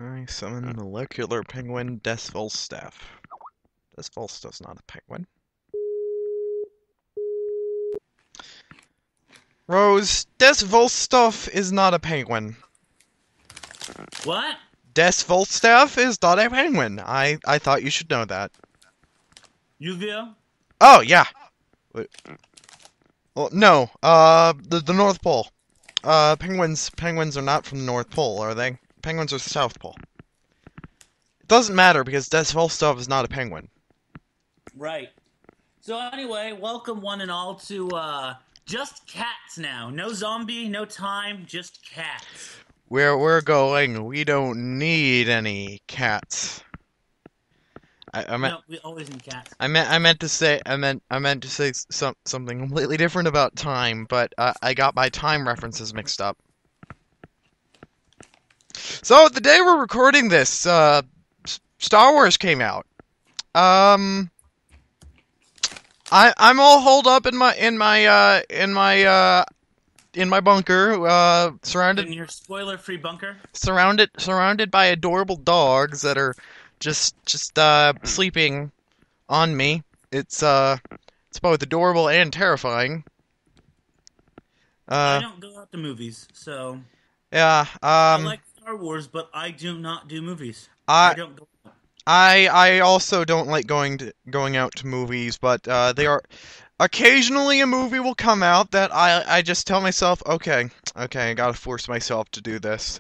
I summon molecular penguin Desvolstaff. Desvolstaff's not a penguin. Rose, Desvolstaff is not a penguin. What? Desvolstaff is not a penguin. I thought you should know that. Yu-Gi-Oh? Oh, yeah. Wait. Well, no, the North Pole. Penguins are not from the North Pole, are they? Penguins are the South Pole. It doesn't matter because Desvolstaff is not a penguin. Right. So anyway, welcome one and all to just cats now. No zombie, no time, just cats. Where we're going, we don't need any cats. I meant No, we always need cats. I meant to say something completely different about time, but I got my time references mixed up. So the day we're recording this, Star Wars came out. Um, I'm all holed up in my bunker, In your spoiler-free bunker. surrounded by adorable dogs that are just sleeping on me. It's both adorable and terrifying. I Uh, don't go out to movies, so yeah. I like Star Wars, but I do not do movies. I I don't go out. I also don't like going out to movies, but they are occasionally a movie will come out that I just tell myself, okay, I gotta force myself to do this.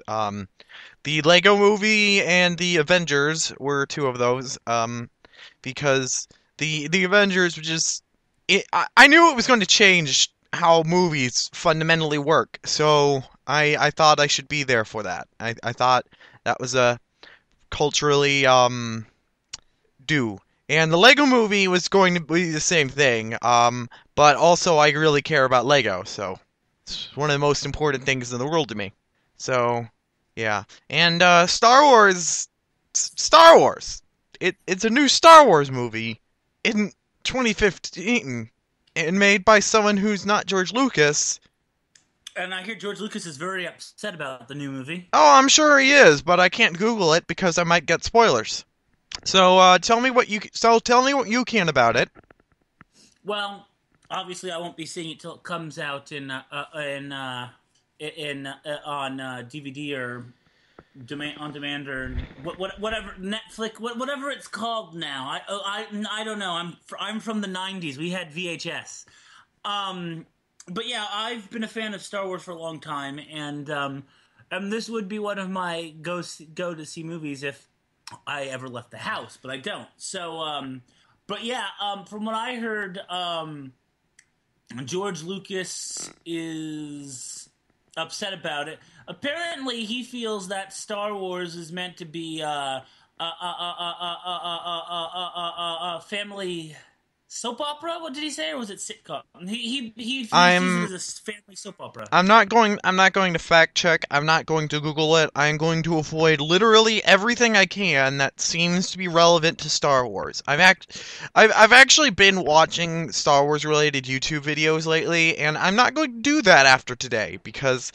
The Lego Movie and the Avengers were two of those. Because the Avengers were just I knew it was going to change how movies fundamentally work, so I thought I should be there for that. I thought that was a culturally due. And the Lego Movie was going to be the same thing, but also I really care about Lego, so it's one of the most important things in the world to me. So, yeah. And Star Wars. It's a new Star Wars movie in 2015 and made by someone who's not George Lucas. And I hear George Lucas is very upset about the new movie. Oh, I'm sure he is, but I can't Google it because I might get spoilers. So tell me what you can about it. Well, obviously, I won't be seeing it till it comes out on DVD or demand on demand or whatever Netflix whatever it's called now. I don't know. I'm from the '90s. We had VHS. But yeah, I've been a fan of Star Wars for a long time, and this would be one of my go to see movies if I ever left the house, but I don't. So, but yeah, from what I heard, George Lucas is upset about it. Apparently, he feels that Star Wars is meant to be a family soap opera. What did he say, or was it sitcom? He sees it I'm as a family soap opera. I'm not going to fact check. I'm not going to Google it. I'm going to avoid literally everything I can that seems to be relevant to Star Wars. I've actually been watching Star Wars related YouTube videos lately, and I'm not going to do that after today because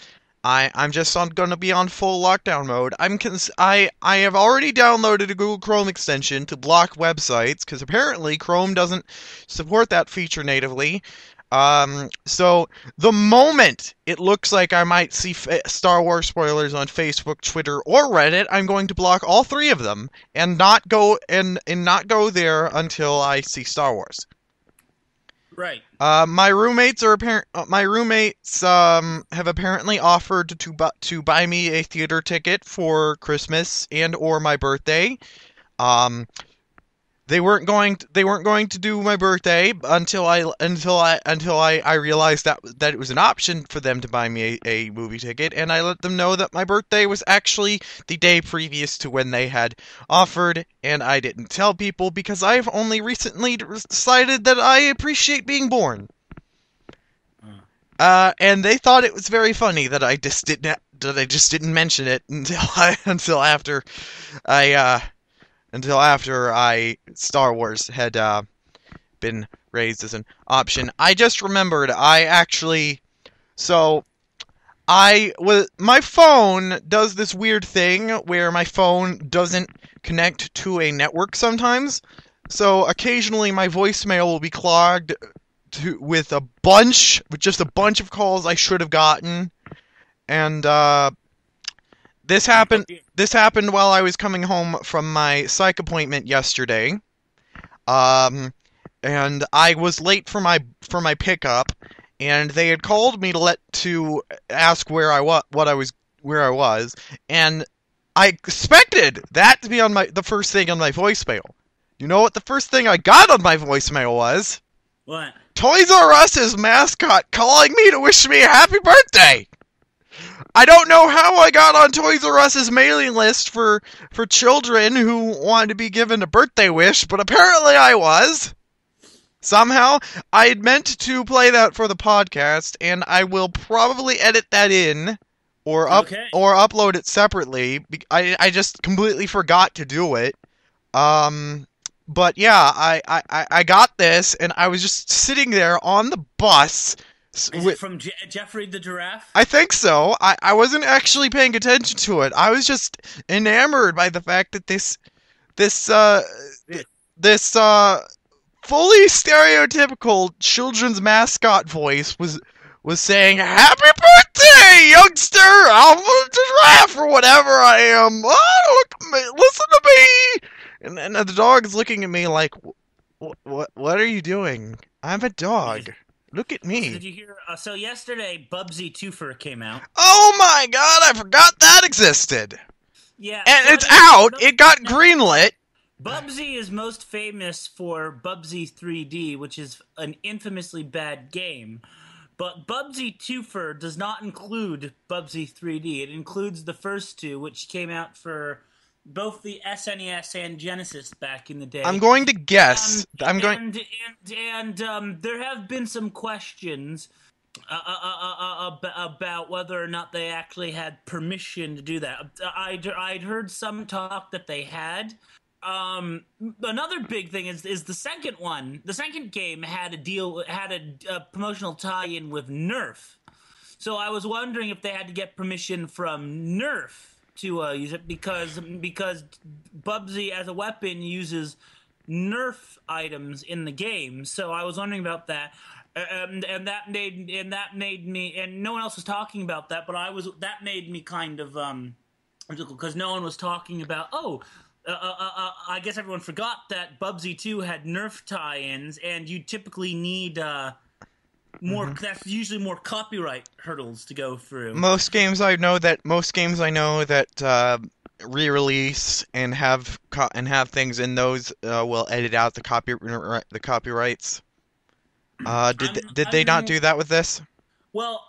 I'm just going to be on full lockdown mode. I have already downloaded a Google Chrome extension to block websites because apparently Chrome doesn't support that feature natively. So the moment it looks like I might see Star Wars spoilers on Facebook, Twitter, or Reddit, I'm going to block all three of them and not go there until I see Star Wars. Right. My roommates have apparently offered to buy me a theater ticket for Christmas and or my birthday. Um, they weren't going to do my birthday until I realized that it was an option for them to buy me a movie ticket, and I let them know that my birthday was actually the day previous to when they had offered, and I didn't tell people because I've only recently decided that I appreciate being born. And they thought it was very funny that I just didn't mention it I until after I Star Wars had been raised as an option. I just remembered I actually so my phone does this weird thing where my phone doesn't connect to a network sometimes. So occasionally my voicemail will be clogged with just a bunch of calls I should have gotten. And this Oh happened dear. this happened while I was coming home from my psych appointment yesterday. Um, and I was late for my pickup, and they had called me to ask where I was, and I expected that to be on the first thing on my voicemail. You know what the first thing I got on my voicemail was? What? Toys R Us's mascot calling me to wish me a happy birthday. I don't know how I got on Toys R Us's mailing list for children who wanted to be given a birthday wish, but apparently I was. Somehow, I had meant to play that for the podcast, and I will probably edit that in Okay. or upload it separately. I just completely forgot to do it. Um, but yeah, I got this, and I was just sitting there on the bus Is it from Jeffrey the Giraffe? I think so. I wasn't actually paying attention to it. I was just enamored by the fact that this Yeah. this fully stereotypical children's mascot voice was saying "Happy birthday, youngster! I'm a giraffe or whatever I am. Oh, listen to me!" And the dog is looking at me like, What are you doing? I'm a Because, dog. Look at so did me." you hear? So yesterday, Bubsy Twofer came out. Oh my god, I forgot that existed. Yeah. And So it's out. It got now, greenlit. Bubsy is most famous for Bubsy 3D, which is an infamously bad game. But Bubsy Twofer does not include Bubsy 3D. It includes the first two, which came out for both the SNES and Genesis back in the I'm day. going to guess. I'm going. There have been some questions about whether or not they actually had permission to do that. I'd heard some talk that they had. Another big thing is the second one. The second game had a promotional tie-in with Nerf. So I was wondering if they had to get permission from Nerf to use it because Bubsy as a weapon uses Nerf items in the game. So I was wondering about that. That made me, and no one else was talking about that, but that made me kind of because no one was talking about I guess everyone forgot that Bubsy 2 had Nerf tie-ins, and you typically need more. Mhm. That's usually more copyright hurdles to go through. Most games I know that re-release and have things in those will edit out the copyrights. Did they not I'm do that with this? well.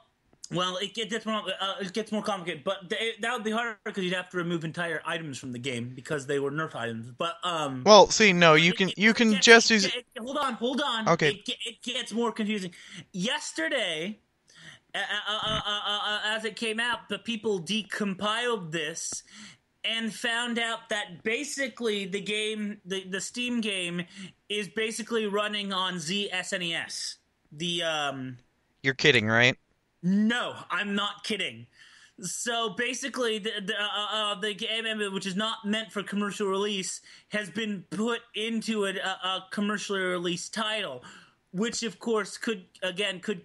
Well, it gets more complicated, but that would be harder because you'd have to remove entire items from the game because they were Nerf items. Well, see, no, you But can just use. hold on. Okay. It gets more confusing. Yesterday, as it came out, the people decompiled this and found out that basically the Steam game, is basically running on ZSNES. You're kidding, right? No, I'm not kidding. So basically, the game, which is not meant for commercial release, has been put into a commercially released title, which of course could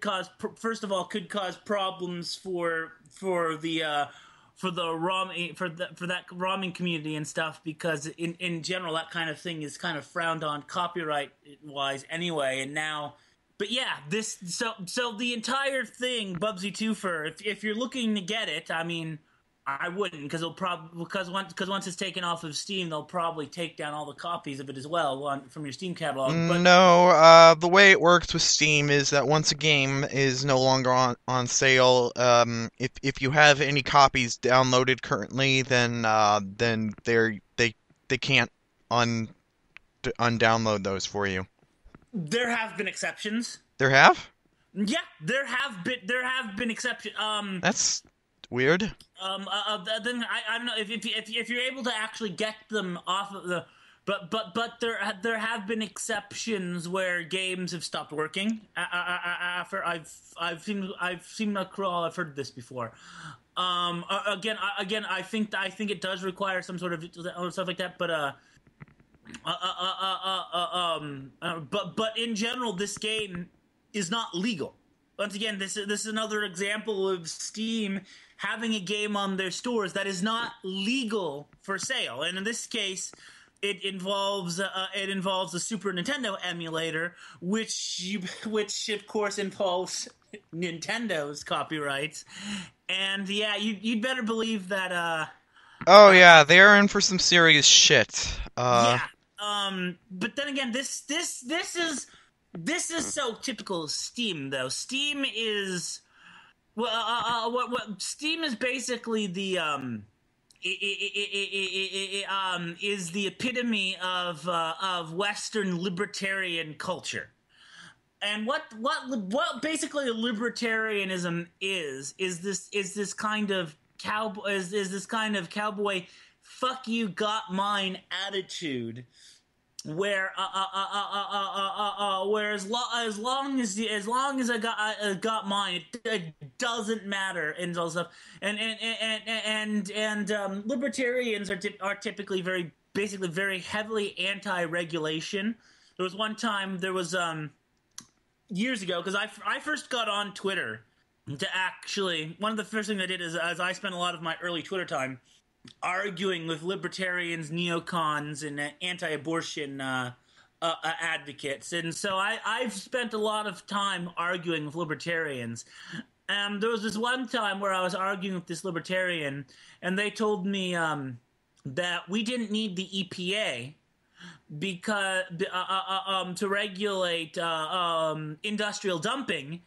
cause first of all could cause problems for the for that ROMing community and stuff, because in general that kind of thing is kind of frowned on copyright wise anyway, and now. But yeah, so the entire thing, Bubsy Twofer. If you're looking to get it, I mean, I wouldn't, because once it's taken off of Steam, they'll probably take down all the copies of it as well from your Steam catalog. But No, the way it works with Steam is that once a game is no longer on sale, if you have any copies downloaded currently, then they can't un undownload those for you. there have been exceptions. There have? Yeah, there have been exceptions. That's weird. Then I don't know if you're able to actually get them off of but there have been exceptions where games have stopped working after I've seen a crawl. I've heard this before. Again, I think it does require some sort of stuff like that, but in general, this game is not legal. Once again, this is another example of Steam having a game on their stores that is not legal for sale, and in this case, it involves a Super Nintendo emulator, which of course involves Nintendo's copyrights, and yeah, you'd better believe that Oh yeah, they are in for some serious shit. yeah. But then again, this is so typical of Steam, though. Steam is what Steam is basically the is the epitome of Western libertarian culture. And what basically libertarianism is this kind of cowboy fuck you got mine attitude where as long as I got mine, it doesn't matter and all stuff. And libertarians are typically very heavily anti-regulation. There was one time years ago, because I first got on Twitter to actually, one of the first things I did is I spent a lot of my early Twitter time arguing with libertarians, neocons, and anti-abortion advocates. And so I've spent a lot of time arguing with libertarians. There was this one time where I was arguing with this libertarian, and they told me that we didn't need the EPA because to regulate industrial dumping.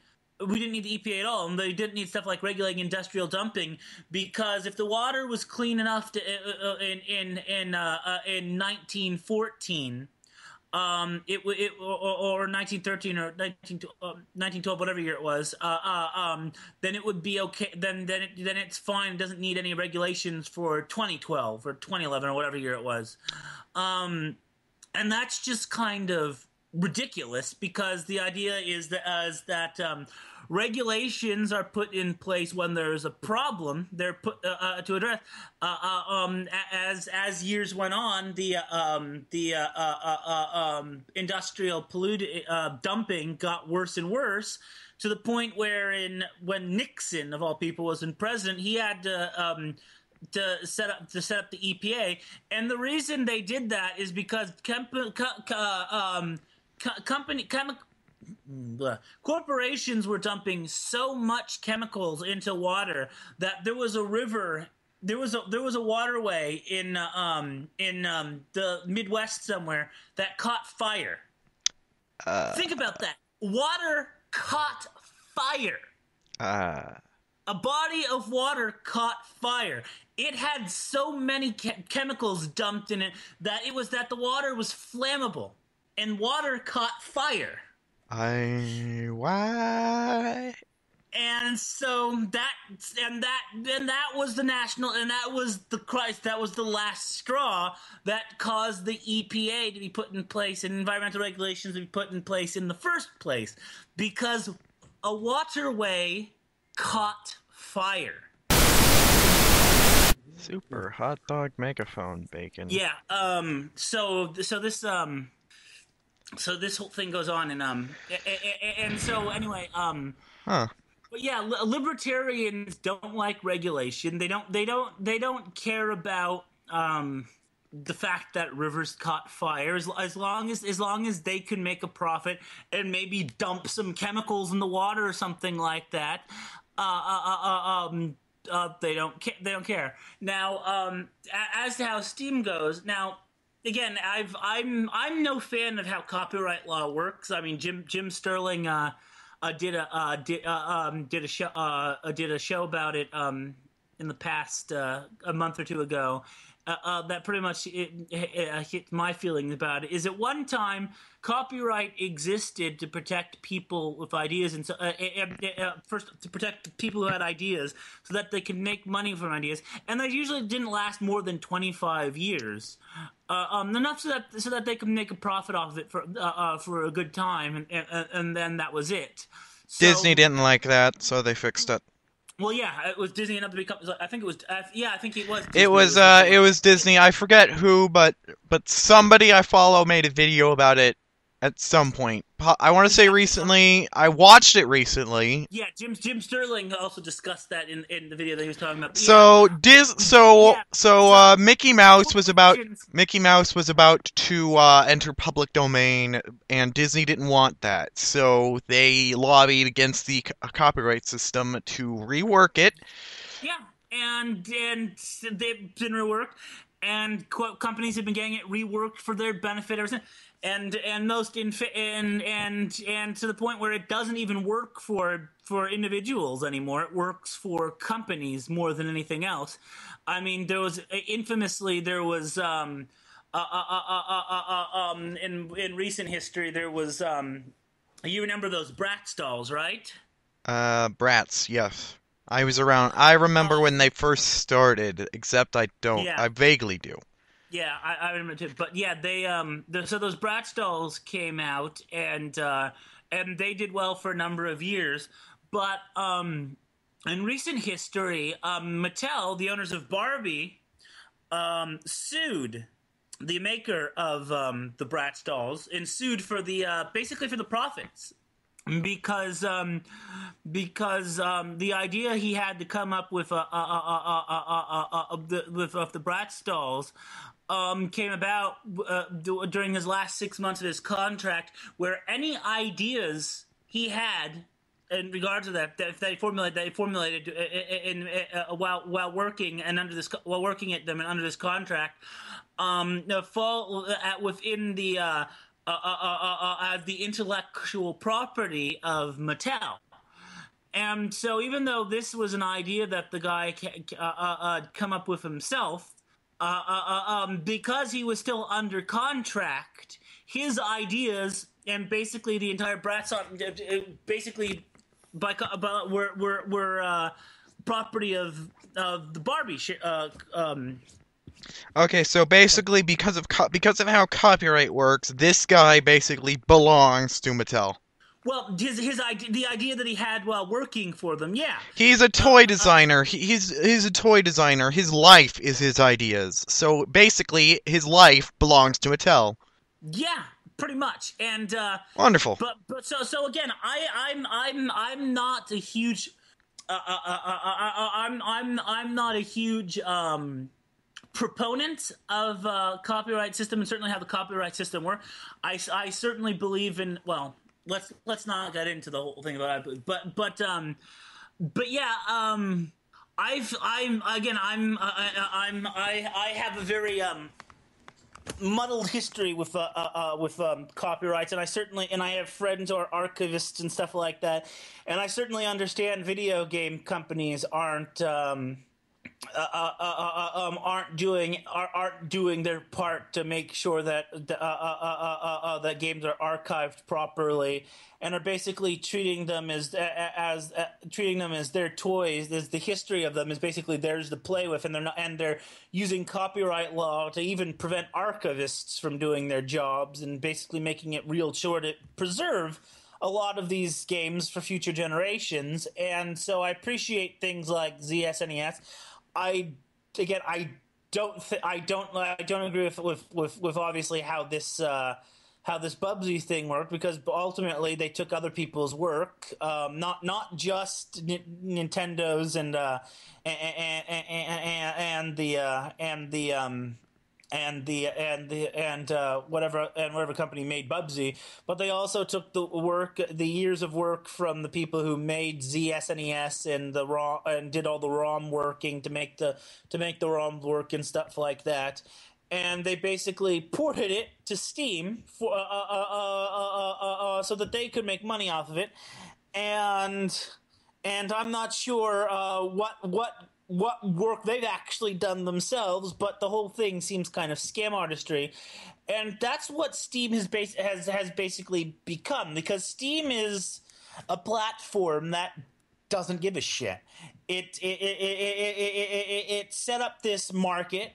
We didn't need the EPA at all, and they didn't need stuff like regulating industrial dumping, because if the water was clean enough to in 1914, or 1913 or 1912, whatever year it was, then it would be okay. Then it's fine. It doesn't need any regulations for 2012 or 2011 or whatever year it was. And that's just kind of ridiculous, because the idea is that regulations are put in place when there's a problem. They're put to address. As years went on, the industrial dumping got worse and worse, to the point where when Nixon, of all people, was in president, he had to set up the EPA, and the reason they did that is because corporations were dumping so much chemicals into water that there was a river. There was a waterway in the Midwest somewhere that caught fire. Think about that. Water caught fire. A body of water caught fire. It had so many chemicals dumped in it that the water was flammable. And water caught fire. Why? And so that was the national, and that was the last straw that caused the EPA to be put in place and environmental regulations to be put in place in the first place, because a waterway caught fire. Super hot dog megaphone bacon. Yeah. So this whole thing goes on, and so anyway, Huh. But yeah, libertarians don't like regulation. They don't care about the fact that rivers caught fire, as long as they can make a profit and maybe dump some chemicals in the water or something like that. They don't care. Now, as to how Steam goes, now. Again, I'm no fan of how copyright law works. I mean, Jim Sterling did a show about it in the past a month or two ago that pretty much hit my feelings about it. Is at one time copyright existed to protect people with ideas, and so first to protect people who had ideas, so that they can make money from ideas, and they usually didn't last more than 25 years. Enough so that they could make a profit off of it for a good time, and then that was it. Disney So, didn't like that, so they fixed it. well, yeah, it was Disney enough to become. I think it was. Yeah, I think it was It Disney. It was was before. Disney. I forget who, but somebody I follow made a video about it at some point. I want to say Yeah, recently. I watched it recently. yeah. Jim Sterling also discussed that in the video that he was talking about. Yeah, So yeah. So corporations. Mickey Mouse was about to enter public domain, and Disney didn't want that. So they lobbied against the copyright system to rework it. Yeah, and they've been reworked, and companies have been getting it reworked for their benefit ever since. And most and to the point where it doesn't even work for individuals anymore. It works for companies more than anything else. I mean, there was in recent history there was you remember those Bratz dolls, right? Bratz, yes. I was around. I remember when they first started, except I don't. Yeah, I vaguely do. yeah, I remember too. But yeah, so those Bratz dolls came out, and they did well for a number of years. But in recent history, Mattel, the owners of Barbie, sued the maker of the Bratz dolls and sued for the basically for the profits, because the idea he had to come up with with the Bratz dolls came about during his last 6 months of his contract, where any ideas he had in regards to that they formulated while working and under this while working at them and under this contract, fall within the intellectual property of Mattel. And so, even though this was an idea that the guy come up with himself, because he was still under contract, his ideas and basically the entire Bratz basically were property of the Barbie. Okay, so basically, because of how copyright works, this guy basically belongs to Mattel. Well, his idea, the idea that he had while working for them, yeah. He's a Uh, toy uh, designer. He's a toy designer. His life is his ideas. So basically, his life belongs to Mattel. yeah, pretty much. And Wonderful. so again, I'm not a huge I'm not a huge proponent of copyright system, and certainly how the copyright system works. I certainly believe in, well, let's not get into the whole thing about it, but yeah, I have a very muddled history with copyrights, and I have friends who are archivists and stuff like that, and I certainly understand video game companies aren't doing their part to make sure that that games are archived properly, and are basically treating them as treating them as their toys. As the history of them is basically theirs to play with, and they're using copyright law to even prevent archivists from doing their jobs, and basically making it real sure to preserve a lot of these games for future generations. And so I appreciate things like ZSNES. I again, I don't agree with obviously how this Bubsy thing worked, because ultimately they took other people's work, not just Nintendo's and whatever company made Bubsy, but they also took the years of work from the people who made ZSNES and the ROM, and did all the ROM working to make the ROM work and stuff like that. And they basically ported it to Steam so that they could make money off of it. And I'm not sure what work they've actually done themselves, but the whole thing seems kind of scam artistry, and that's what Steam has basically become, because Steam is a platform that doesn't give a shit. It set up this market,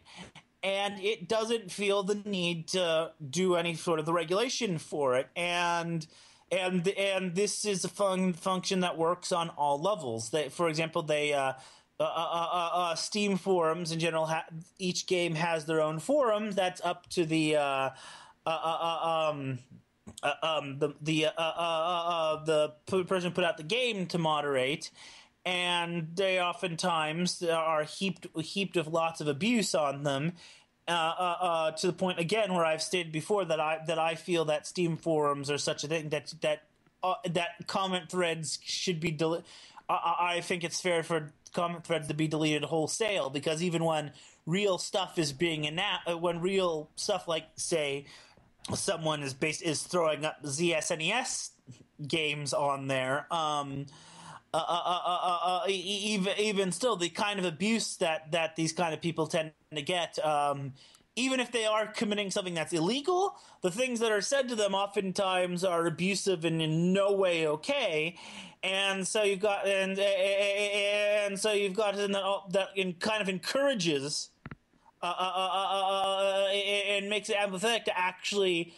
and it doesn't feel the need to do any sort of the regulation for it, and this is a function that works on all levels. For example, Steam forums in general. Each game has their own forums. That's up to the person who put out the game to moderate, and they oftentimes are heaped with lots of abuse on them. To the point again where I've stated before that I feel that Steam forums are such a thing that comment threads should be deleted. I think it's fair for comment threads to be deleted wholesale, because even when real stuff is being when real stuff, like say someone is throwing up ZSNES games on there, even still, the kind of abuse that these kind of people tend to get, even if they are committing something that's illegal, the things that are said to them oftentimes are abusive and in no way okay. And so you've got that kind of encourages and makes it empathetic to actually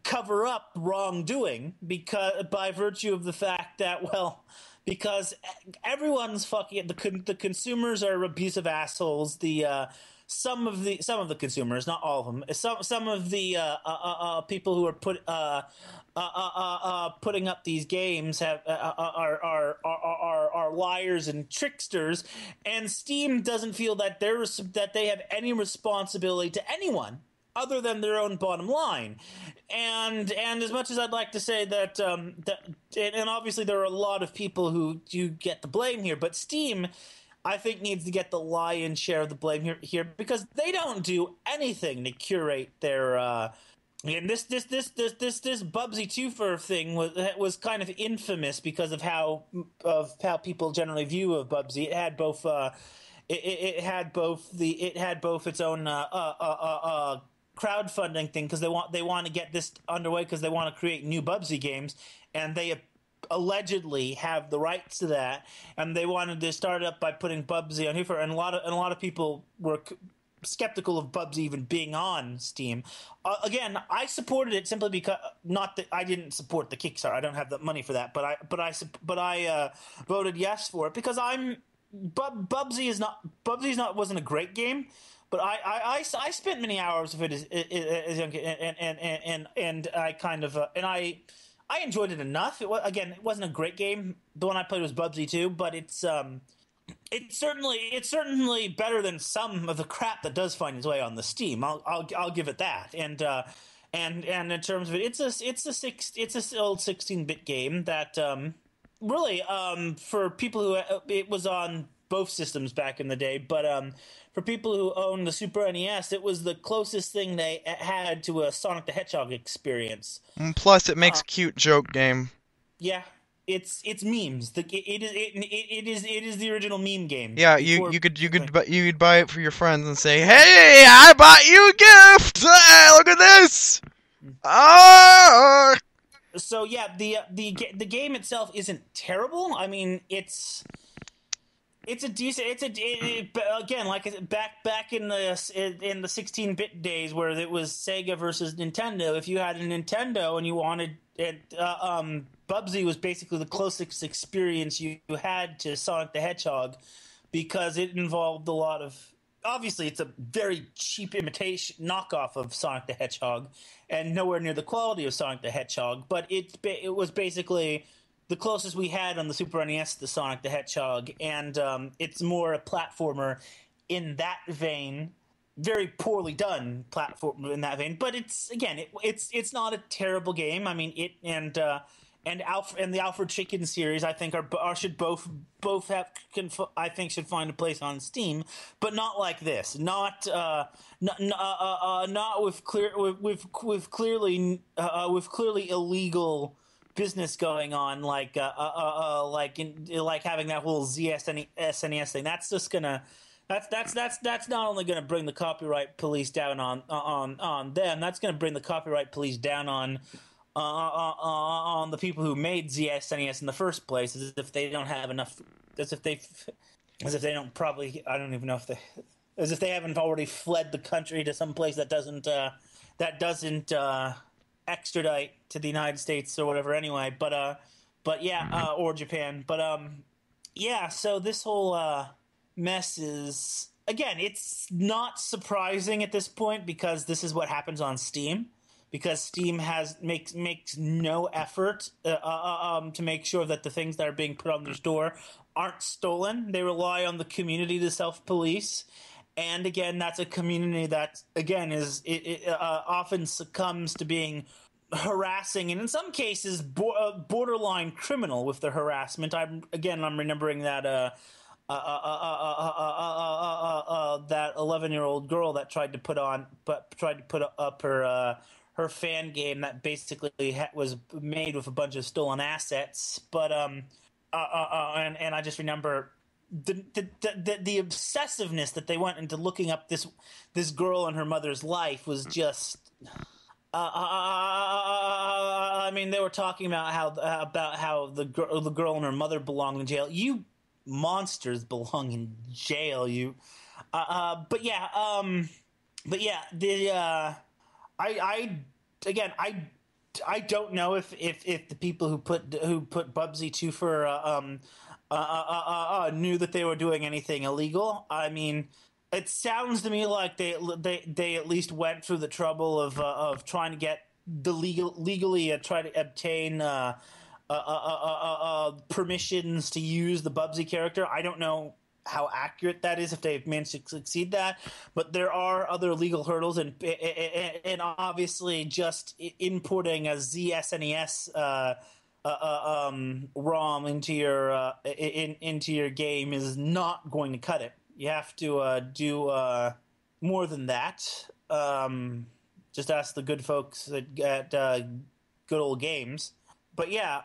cover up wrongdoing, because by virtue of the fact that, well, because everyone's fucking the consumers are abusive assholes. Some of the consumers, not all of them. Some of the people who are putting up these games are liars and tricksters, and Steam doesn't feel that they have any responsibility to anyone other than their own bottom line. And as much as I'd like to say that and obviously there are a lot of people who do get the blame here, but Steam, I think, needs to get the lion's share of the blame here, because they don't do anything to curate their. And this Bubsy Twofer thing was kind of infamous because of how people generally view of Bubsy. It had both. It had both its own crowdfunding thing, because they want to get this underway, because they want to create new Bubsy games, and they allegedly have the rights to that, and they wanted to start up by putting Bubsy on here, and a lot of people were skeptical of Bubsy even being on Steam. Again, I supported it simply because, not that I didn't support the Kickstarter. I don't have the money for that, but I voted yes for it, because Bubsy wasn't a great game, but I spent many hours of it as young, and I kind of I enjoyed it enough. It wasn't a great game. The one I played was Bubsy 2, but it's certainly better than some of the crap that does find its way on the Steam. I'll give it that. And in terms of it, it's a old 16-bit game that really, for people who it was on both systems back in the day, but for people who own the Super NES, it was the closest thing they had to a Sonic the Hedgehog experience. And plus, it makes a cute joke game. Yeah, it's memes. It is the original meme game. Yeah, you could buy it for your friends and say, "Hey, I bought you a gift! Hey, look at this!" Oh! So yeah, the game itself isn't terrible. I mean, it's a decent. Again, like I said, back in the 16-bit days where it was Sega versus Nintendo. If you had a Nintendo and you wanted it, Bubsy was basically the closest experience you had to Sonic the Hedgehog, because it involved a lot of. Obviously, it's a very cheap imitation knockoff of Sonic the Hedgehog, and nowhere near the quality of Sonic the Hedgehog. But it was basically the closest we had on the Super NES to Sonic the Hedgehog, and it's more a platformer in that vein. Very poorly done platform in that vein, but it's not a terrible game. I mean, it and the Alfred Chicken series, I think, should both have should find a place on Steam, but not like this. Not with clearly illegal business going on, like having that whole SNES thing. That's just gonna that's not only gonna bring the copyright police down on them. That's gonna bring the copyright police down on the people who made SNES in the first place, as if they don't have enough, as if they as if they don't probably, I don't even know if they, as if they haven't already fled the country to some place that doesn't extradite to the United States or whatever. Anyway, but yeah, or Japan. But yeah. So this whole mess is, again, it's not surprising at this point because this is what happens on Steam. Because Steam makes no effort to make sure that the things that are being put on their store aren't stolen. They rely on the community to self-police, and again, that's a community that again often succumbs to being harassing, and in some cases, borderline criminal with their harassment. I'm remembering that. That 11-year-old girl that tried to put up her fan game that basically was made with a bunch of stolen assets. But and I just remember the obsessiveness that they went into looking up this girl and her mother's life was just. I mean, they were talking about how the girl and her mother belong in jail. You monsters belong in jail. You, but yeah, the I again I don't know if the people who put Bubsy 2 for knew that they were doing anything illegal. I mean, it sounds to me like they at least went through the trouble of trying to get legally try to obtain permissions to use the Bubsy character. I don't know how accurate that is, if they've managed to succeed that, but there are other legal hurdles, and obviously just importing a ZSNES ROM into your game is not going to cut it. You have to do more than that. Just ask the good folks at Good Old Games. But yeah,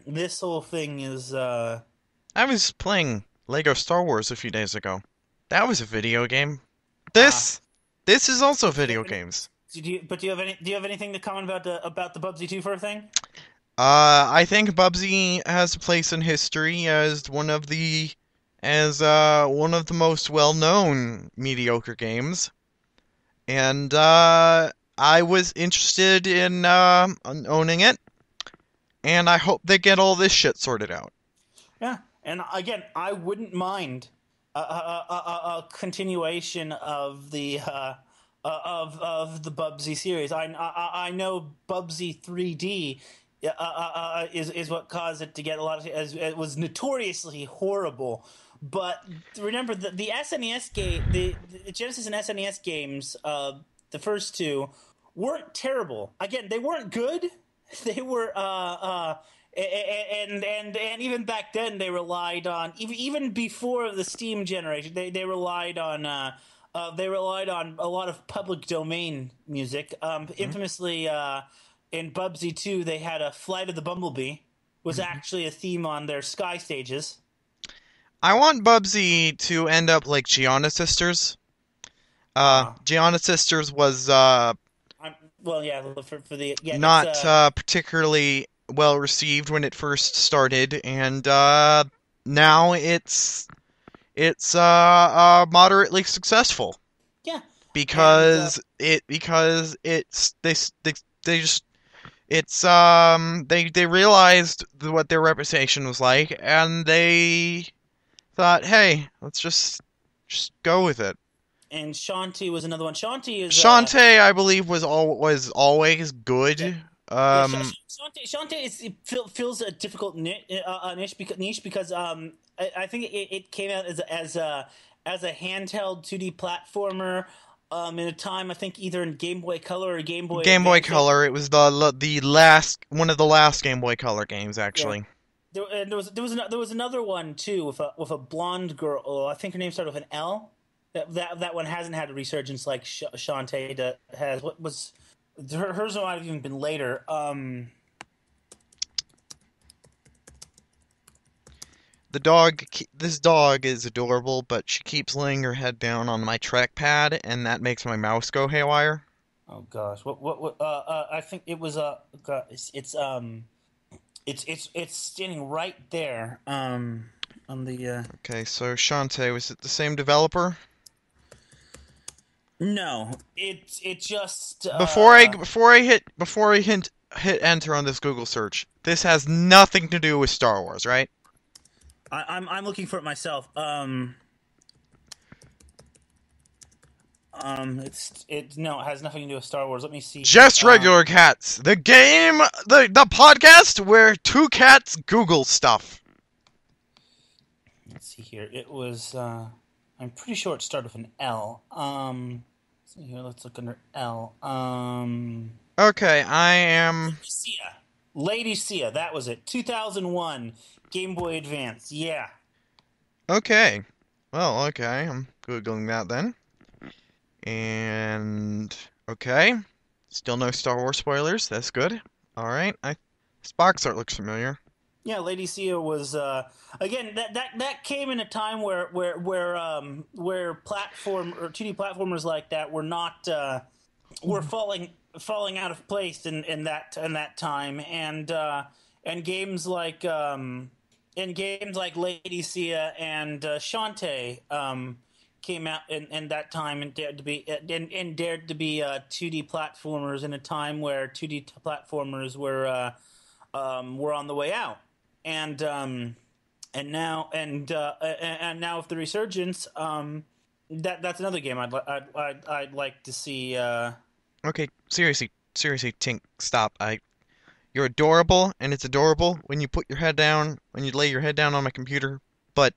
this whole thing is. I was playing Lego Star Wars a few days ago. That was a video game. This is also video games. Do you have anything to comment about the Bubsy 2 for a thing? I think Bubsy has a place in history as one of the most well-known mediocre games, and I was interested in owning it, and I hope they get all this shit sorted out. Yeah, and again, I wouldn't mind a continuation of the the Bubsy series. I know Bubsy 3D is what caused it to get a lot of, as it was notoriously horrible. But remember the SNES game, the Genesis and SNES games, the first two weren't terrible. Again, they weren't good. They were and even back then they relied on, even before the Steam generation, they relied on a lot of public domain music. Infamously, in Bubsy 2, they had a Flight of the Bumblebee was actually a theme on their Sky stages. I want Bubsy to end up like Gianna Sisters. Gianna Sisters was well, yeah, for the not particularly well received when it first started, and now it's moderately successful. Yeah, because they realized what their reputation was like, and they thought, hey, let's just go with it. And Shantae was another one. Shantae, I believe, was always good. Yeah. Shantae feels a difficult niche because I think it came out as a handheld 2D platformer in a time, I think either in Game Boy Color or Game Boy Color. It was the last one of the last Game Boy Color games, actually. Yeah. There was another one too with a blonde girl. Oh, I think her name started with an L. That one hasn't had a resurgence like Shantae has. What was hers? Might have even been later. This dog is adorable, but she keeps laying her head down on my trackpad, and that makes my mouse go haywire. Oh gosh, what? I think it was it's standing right there. On the Okay, so Shantae, was it the same developer? No, it just Before I hit enter on this Google search, this has nothing to do with Star Wars, right? I'm looking for it myself. It no, it has nothing to do with Star Wars. Let me see here. Just regular cats. The game, the podcast where two cats Google stuff. Let's see here. It was. I'm pretty sure it started with an L. Let's see here. Let's look under L. Okay, I am. Sia. Lady Sia. That was it. 2001 Game Boy Advance. Yeah. Okay. Well, okay, I'm Googling that then. And okay, still no Star Wars spoilers. That's good. All right, this box art looks familiar. Yeah, Lady Sia was again that came in a time where platform or 2D platformers like that were not were falling out of place in that time, and games like Lady Sia and Shantae came out in that time and dared to be 2D platformers in a time where 2D platformers were on the way out, and now with the resurgence, that's another game I'd like to see. Okay, seriously, Tink, stop. You're adorable, and it's adorable when you put your head down, when you lay your head down on my computer, but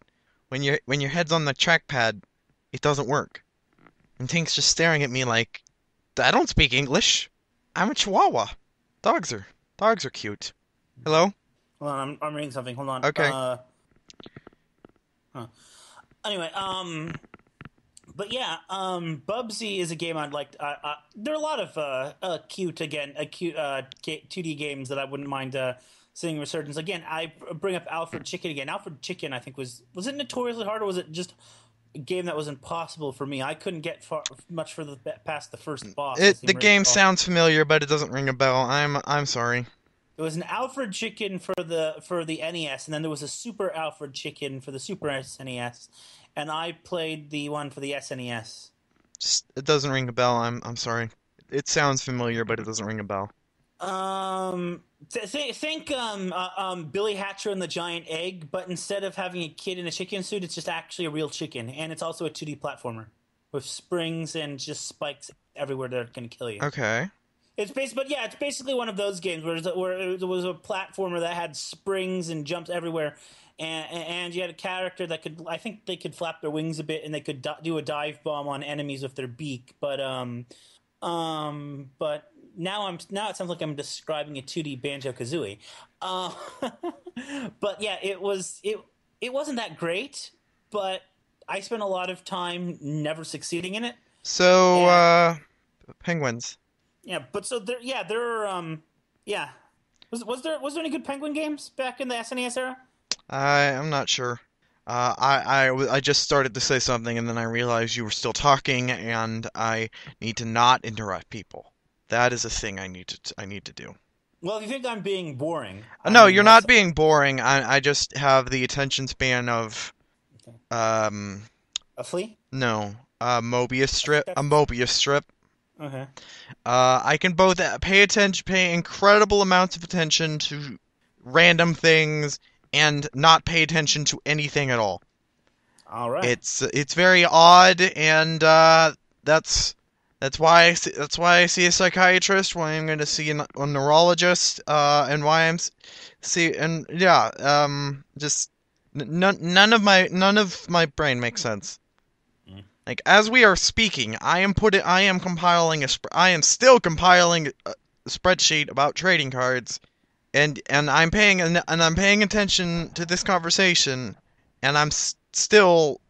when your head's on the trackpad, it doesn't work. And Tink's just staring at me like, I don't speak English. I'm a Chihuahua. Dogs are cute. Hello? Hold on, I'm reading something. Hold on. Okay. Huh. Anyway, but yeah, Bubsy is a game I'd like. There are a lot of cute 2D games that I wouldn't mind seeing resurgence. Again, I bring up Alfred Chicken again. Alfred Chicken, I think was it notoriously hard, or was it just a game that was impossible for me? I couldn't get much further past the first boss. The game sounds familiar, but it doesn't ring a bell. I'm sorry. There was an Alfred Chicken for the NES, and then there was a Super Alfred Chicken for the Super SNES, and I played the one for the SNES. It doesn't ring a bell. I'm sorry. It sounds familiar, but it doesn't ring a bell. Think Billy Hatcher and the Giant Egg, but instead of having a kid in a chicken suit, it's just actually a real chicken, and it's also a 2D platformer with springs and just spikes everywhere that are going to kill you. Okay. It's basically one of those games where it was a platformer that had springs and jumps everywhere, and you had a character that I think they could flap their wings a bit and they could do a dive bomb on enemies with their beak, but now it sounds like I'm describing a 2D Banjo-Kazooie. But yeah, it wasn't that great, but I spent a lot of time never succeeding in it. So, penguins. Yeah, but so there are yeah. Was there any good Penguin games back in the SNES era? I'm not sure. I just started to say something and then I realized you were still talking and I need to not interrupt people. That is a thing I need to do. Well, if you think I'm being boring, No, you're not being boring. I just have the attention span of a flea. No, a Mobius strip. A Mobius strip. Okay. I can both pay incredible amounts of attention to random things and not pay attention to anything at all. All right. It's very odd, and that's why I see a psychiatrist, why I'm going to see a neurologist, and why just none of my brain makes sense. Like, as we are speaking, I am still compiling a spreadsheet about trading cards, and I'm paying attention to this conversation, and I'm still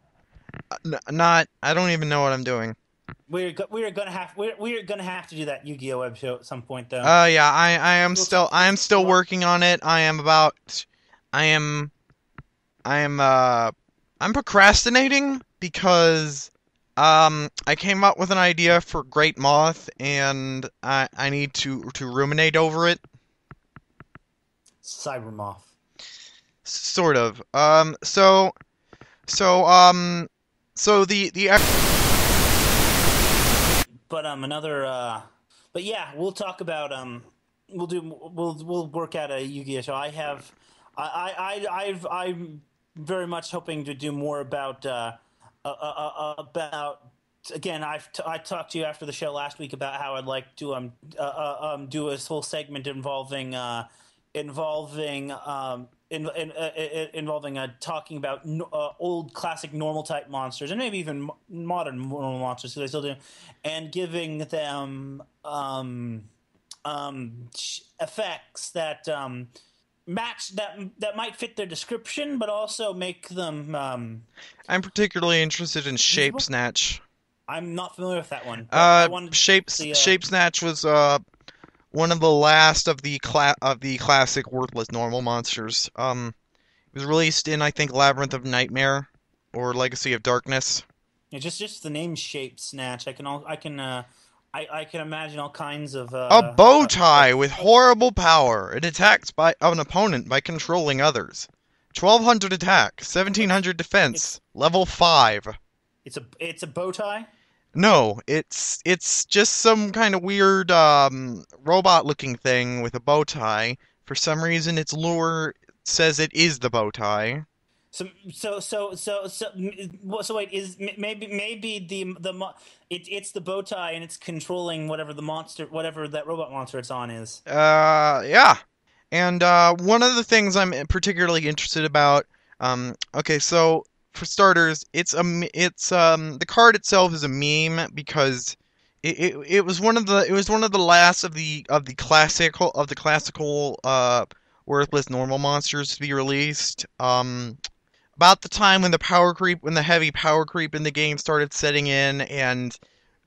not. I don't even know what I'm doing. We are gonna have to do that Yu-Gi-Oh web show at some point, though. Yeah, I am still working on it. I am I'm procrastinating because I came up with an idea for Great Moth and I need to ruminate over it. Cybermoth. Sort of. So um so the But another but yeah, we'll talk about we'll work out a Yu-Gi-Oh show. I'm very much hoping to do more about again. I talked to you after the show last week about how I'd like to do a whole segment involving involving involving talking about old classic normal type monsters and maybe even modern normal monsters because I still do, and giving them effects that match that might fit their description, but also make them I'm particularly interested in Shape usable. Snatch. I'm not familiar with that one, but I wanted the Shape Snatch was one of the last of the classic worthless normal monsters. It was released in I think Labyrinth of Nightmare or Legacy of Darkness. just the name shape snatch. I can imagine all kinds of A bow tie with horrible power. It attacks by an opponent by controlling others. 1200 attack, it's 1700 it's defense, level 5. it's a bow tie. No, it's just some kind of weird robot-looking thing with a bow tie. For some reason, its lure says it is the bow tie. So wait, is maybe it's the bow tie and it's controlling whatever the monster, whatever that robot monster it's on is. Yeah. And one of the things I'm particularly interested about, okay, so for starters, the card itself is a meme because it was one of the last of the classical worthless normal monsters to be released. About the time when the heavy power creep in the game started setting in and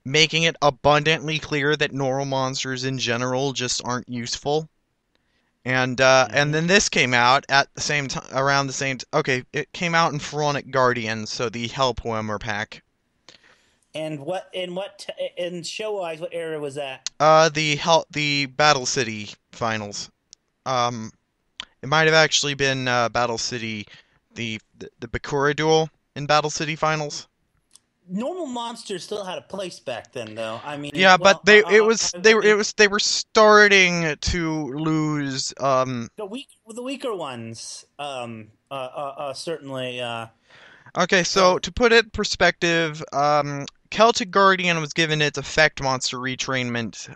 making it abundantly clear that normal monsters in general just aren't useful. And Hmm. then this came out at the same time, around the same. Okay, it came out in Pharaonic Guardians, so the Helpoemer pack. And show wise, what era was that? The Battle City finals. Um, it might have actually been Battle City, the Bakura duel in Battle City finals. Normal monsters still had a place back then, though. I mean, Yeah, but well, I mean, they were starting to lose. the weaker ones, certainly. Okay, so So to put it in perspective, Celtic Guardian was given its effect monster retrainment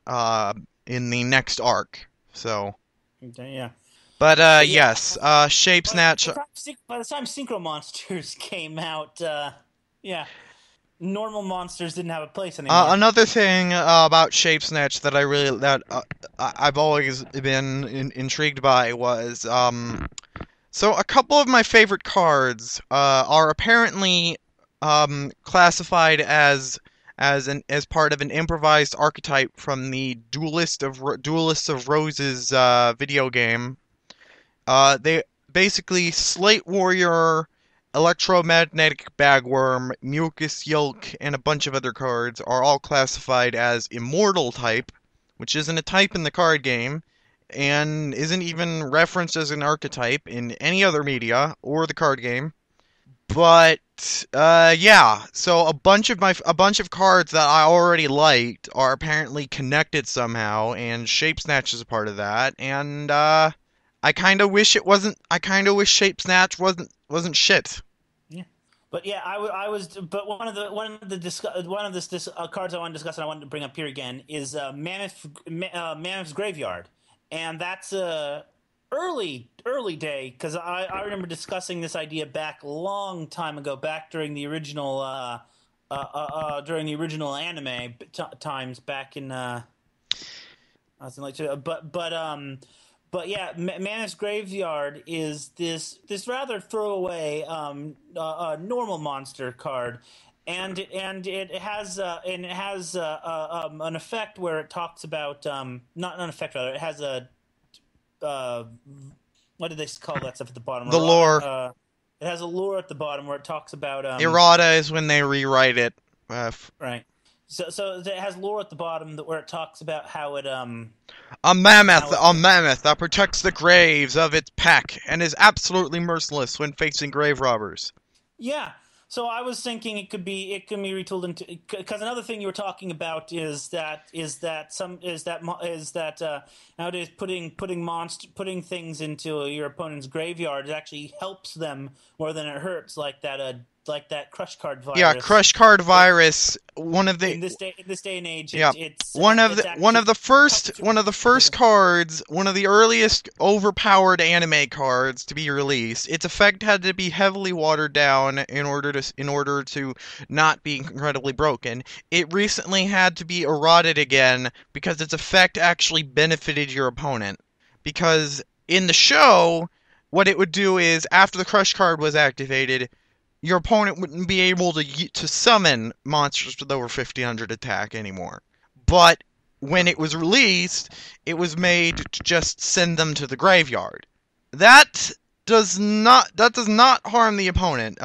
in the next arc. So, okay, yeah, but but yeah, yes, Shape by Snatch. by the time Synchro Monsters came out, yeah, normal monsters didn't have a place anymore. Another thing about Shape Snatch that I've always been intrigued by was so a couple of my favorite cards are apparently classified as part of an improvised archetype from the Duelists of Roses video game. They basically Slate Warrior, Electromagnetic Bagworm, Mucus Yolk, and a bunch of other cards are all classified as Immortal type, which isn't a type in the card game, and isn't even referenced as an archetype in any other media or the card game. But yeah, so a bunch of cards that I already liked are apparently connected somehow, and Shape Snatch is a part of that. And I kind of wish it wasn't. I kind of wish Shape Snatch wasn't shit. Yeah, but yeah, I was. But one of this cards I want to discuss and I wanted to bring up here again is Mammoth's Graveyard, and that's a early day because I remember discussing this idea back a long time ago, back during the original anime times back in I was in like but yeah, Manus Graveyard is this rather throwaway normal monster card, and it has an effect where it talks about not an effect rather it has a uh, what do they call that stuff at the bottom? The lore. it has a lore at the bottom where it talks about Errata is when they rewrite it. right. So it has lore at the bottom where it talks about how it how it A mammoth that protects the graves of its pack and is absolutely merciless when facing grave robbers. yeah. So I was thinking it can be retooled into, because another thing you were talking about is that nowadays putting things into your opponent's graveyard, it actually helps them more than it hurts, like that crush card Yeah, virus. Crush Card It, Virus. One of the in this day and age, Yeah, it's actually helps you. one of the first cards, one of the earliest overpowered anime cards to be released. Its effect had to be heavily watered down in order to not be incredibly broken. It recently had to be eroded again because its effect actually benefited your opponent. Because in the show, what it would do is after the crush card was activated, your opponent wouldn't be able to summon monsters with over 1500 attack anymore. But when it was released, it was made to just send them to the graveyard. That does not harm the opponent.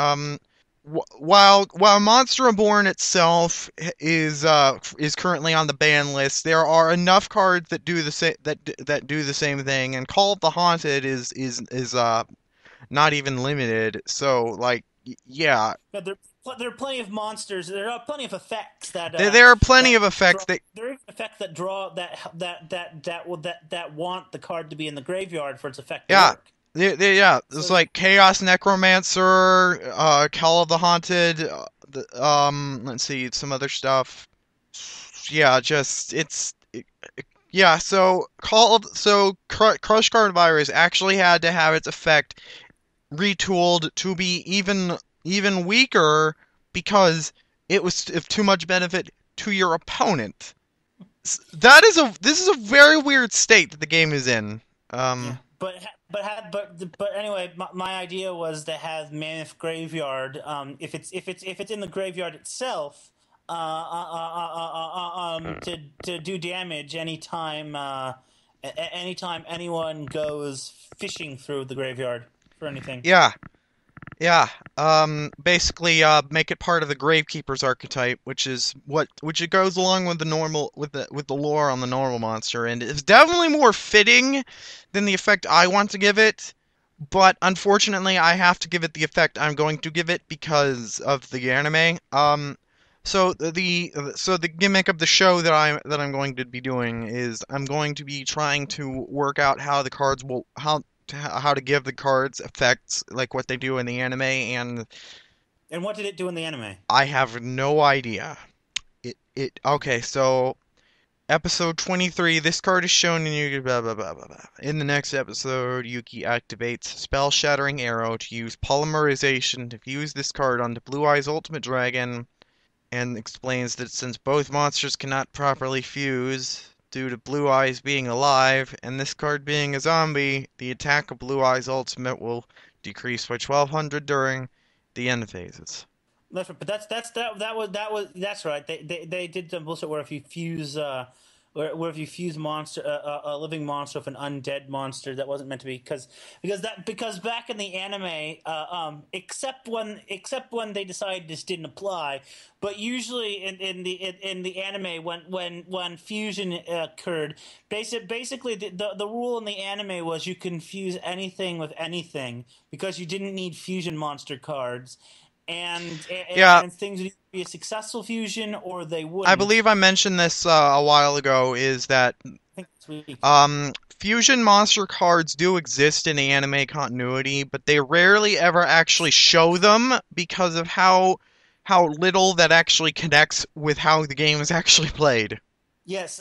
While Monster Reborn itself is currently on the ban list, there are enough cards that do that do the same thing, and Call of the Haunted is not even limited. So like yeah, Yeah, there are plenty of monsters. There are plenty of effects there are plenty that of effects draw. that There are effects that draw that want the card to be in the graveyard for its effect to yeah. work. Yeah, there's So like Chaos Necromancer, Call of the Haunted, let's see, some other stuff. Yeah, just yeah. Crush Card Virus actually had to have its effect retooled to be even weaker because it was of too much benefit to your opponent. This is a very weird state that the game is in. yeah, but anyway, my idea was to have Mammoth Graveyard. If it's in the graveyard itself, to do damage anytime anyone goes fishing through the graveyard for anything. Yeah, yeah. Basically, make it part of the Gravekeeper's archetype, which it goes along with the normal with the lore on the normal monster, and it's definitely more fitting than the effect I want to give it. But unfortunately, I have to give it the effect I'm going to give it because of the anime. So the gimmick of the show that I'm going to be doing is I'm going to be trying to work out how the cards will how to give the cards effects like what they do in the anime, and And what did it do in the anime? I have no idea. It okay, so episode 23, this card is shown in Yuki blah blah blah blah blah. In the next episode, Yuki activates Spell Shattering Arrow to use Polymerization to fuse this card onto Blue Eye's Ultimate Dragon, and explains that since both monsters cannot properly fuse due to Blue Eyes being alive and this card being a zombie, the attack of Blue Eyes Ultimate will decrease by 1200 during the end phases. That's right, but that's right. They did some bullshit where if you fuse where if you fuse a living monster with an undead monster that wasn't meant to be, because back in the anime, except when they decided this didn't apply, but usually in the anime when fusion occurred, basically the rule in the anime was you can fuse anything with anything because you didn't need fusion monster cards, Yeah, and things would either be a successful fusion or they I wouldn't. believe I mentioned this a while ago, is that I think it's weak. fusion monster cards do exist in the anime continuity, but they rarely ever actually show them because of how little that actually connects with how the game is actually played. Yes,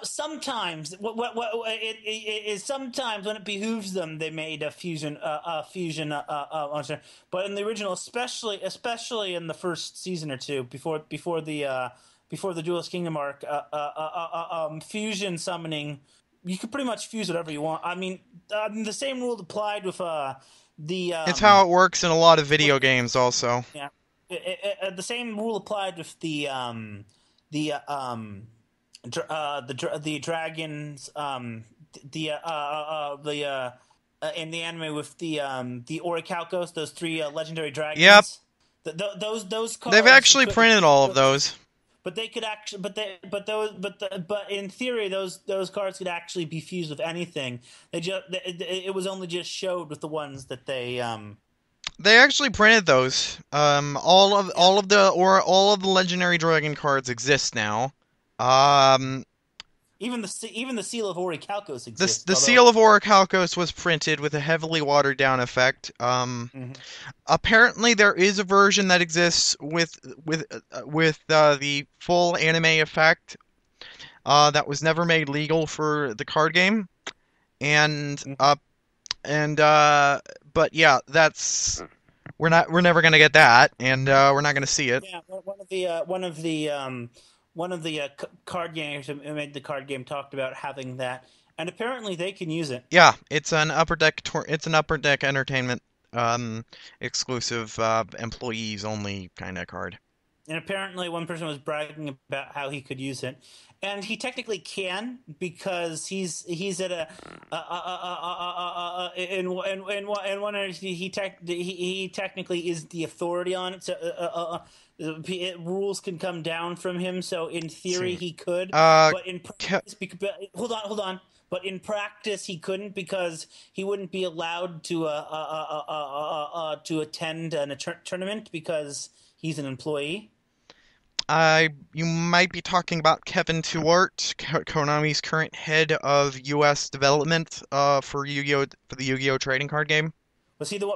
sometimes it is sometimes when it behooves them, they made a fusion monster. But in the original, especially in the first season or two, before the Duelist Kingdom arc, fusion summoning, you could pretty much fuse whatever you want. The same rule applied with the It's how it works in a lot of video with games also. yeah, the same rule applied with the the dragons the in the anime with the Orichalcos, those three legendary Yep, dragons. Those they've cards actually could, printed all of those. but they could actually, but in theory, those cards could actually be fused with anything. It was only just showed with the ones that they They actually printed those. yeah. All of the legendary dragon cards exist now. Um, Even the seal of Orichalcos the exists, the although seal of Orichalcos was printed with a heavily watered down effect. mhm. Apparently there is a version that exists with the full anime effect. That was never made legal for the card game, and Mhm. and but yeah, that's we're never gonna get that, and we're not gonna see it. Yeah, one of the card gamers who made the card game talked about having that, and apparently they can use it. Yeah, it's an upper deck entertainment exclusive employees only kind of card. And apparently, one person was bragging about how he could use it, and he technically can because he's at in one he technically is the authority on it. So rules can come down from him. So in Let's theory, see. he could, Uh, but in Ke- practice, hold on. But in practice, he couldn't because he wouldn't be allowed to attend a tournament because he's an employee. you might be talking about Kevin Tuart, Konami's current head of U.S. development for Yu-Gi-Oh for the Yu-Gi-Oh trading card game. Was he the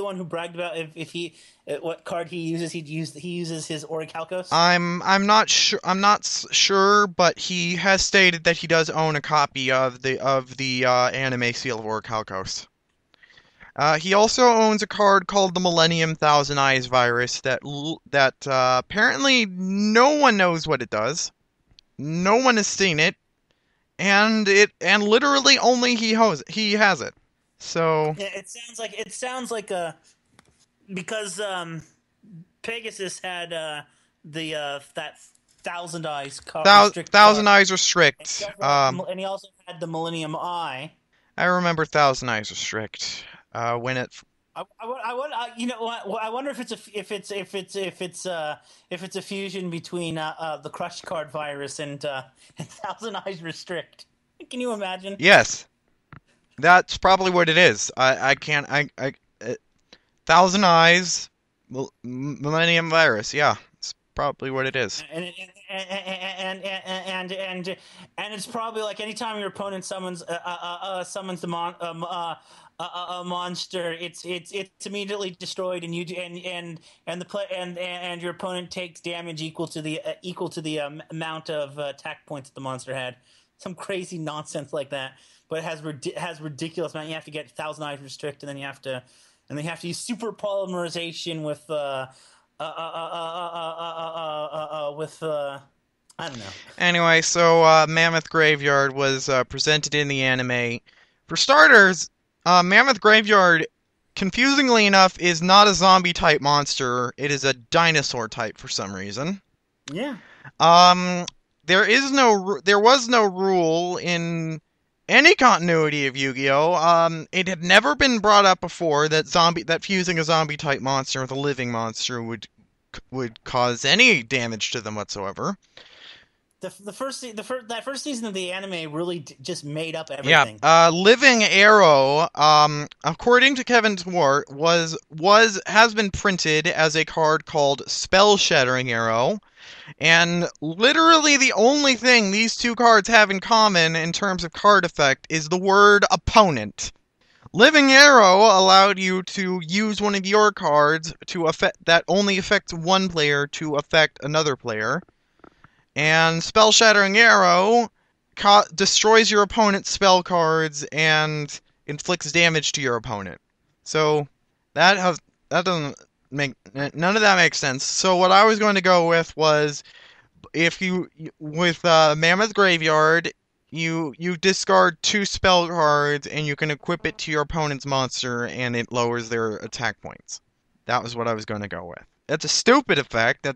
one who bragged about if he what card he uses? He uses his Orichalcos. I'm not sure, but he has stated that he does own a copy of the anime Seal of Orichalcos. He also owns a card called the Millennium Thousand Eyes Virus that apparently no one knows what it does. No one has seen it, and literally only he has it. So Yeah, it sounds like a because Pegasus had the that Thousand Eyes restrict card, Thousand Eyes are and strict. he also had the Millennium Eye. I remember Thousand Eyes are strict. When it You know what? I wonder if it's a fusion between the Crush Card virus and Thousand Eyes Restrict. Can you imagine? Yes, that's probably what it is. I can't Thousand Eyes Millennium Virus. Yeah, it's probably what it is. And it's probably like anytime your opponent summons a monster, it's immediately destroyed, and and the play and your opponent takes damage equal to the amount of attack points that the monster had. Some crazy nonsense like that, but it has ridiculous amount. You have to get Thousand Eyes Restrict, and then you have to use super polymerization with I don't know. Anyway, so Mammoth Graveyard was presented in the anime. For starters, Mammoth Graveyard, confusingly enough, is not a zombie type monster. It is a dinosaur type for some reason. Yeah. Um, there was no rule in any continuity of Yu-Gi-Oh. It had never been brought up before that fusing a zombie type monster with a living monster would cause any damage to them whatsoever. That first season of the anime really just made up Yeah, everything. Living Arrow, according to Kevin Twart, has been printed as a card called Spell Shattering Arrow, and literally the only thing these two cards have in common in terms of card effect is the word opponent. Living Arrow allowed you to use one of your cards that only affects one player to affect another player. And Spell Shattering Arrow destroys your opponent's spell cards and inflicts damage to your opponent. So that doesn't make none of that makes sense. So what I was going to go with was if you with Mammoth Graveyard, you discard two spell cards and you can equip it to your opponent's monster and it lowers their attack points. That was what I was going to go with. That's a stupid effect.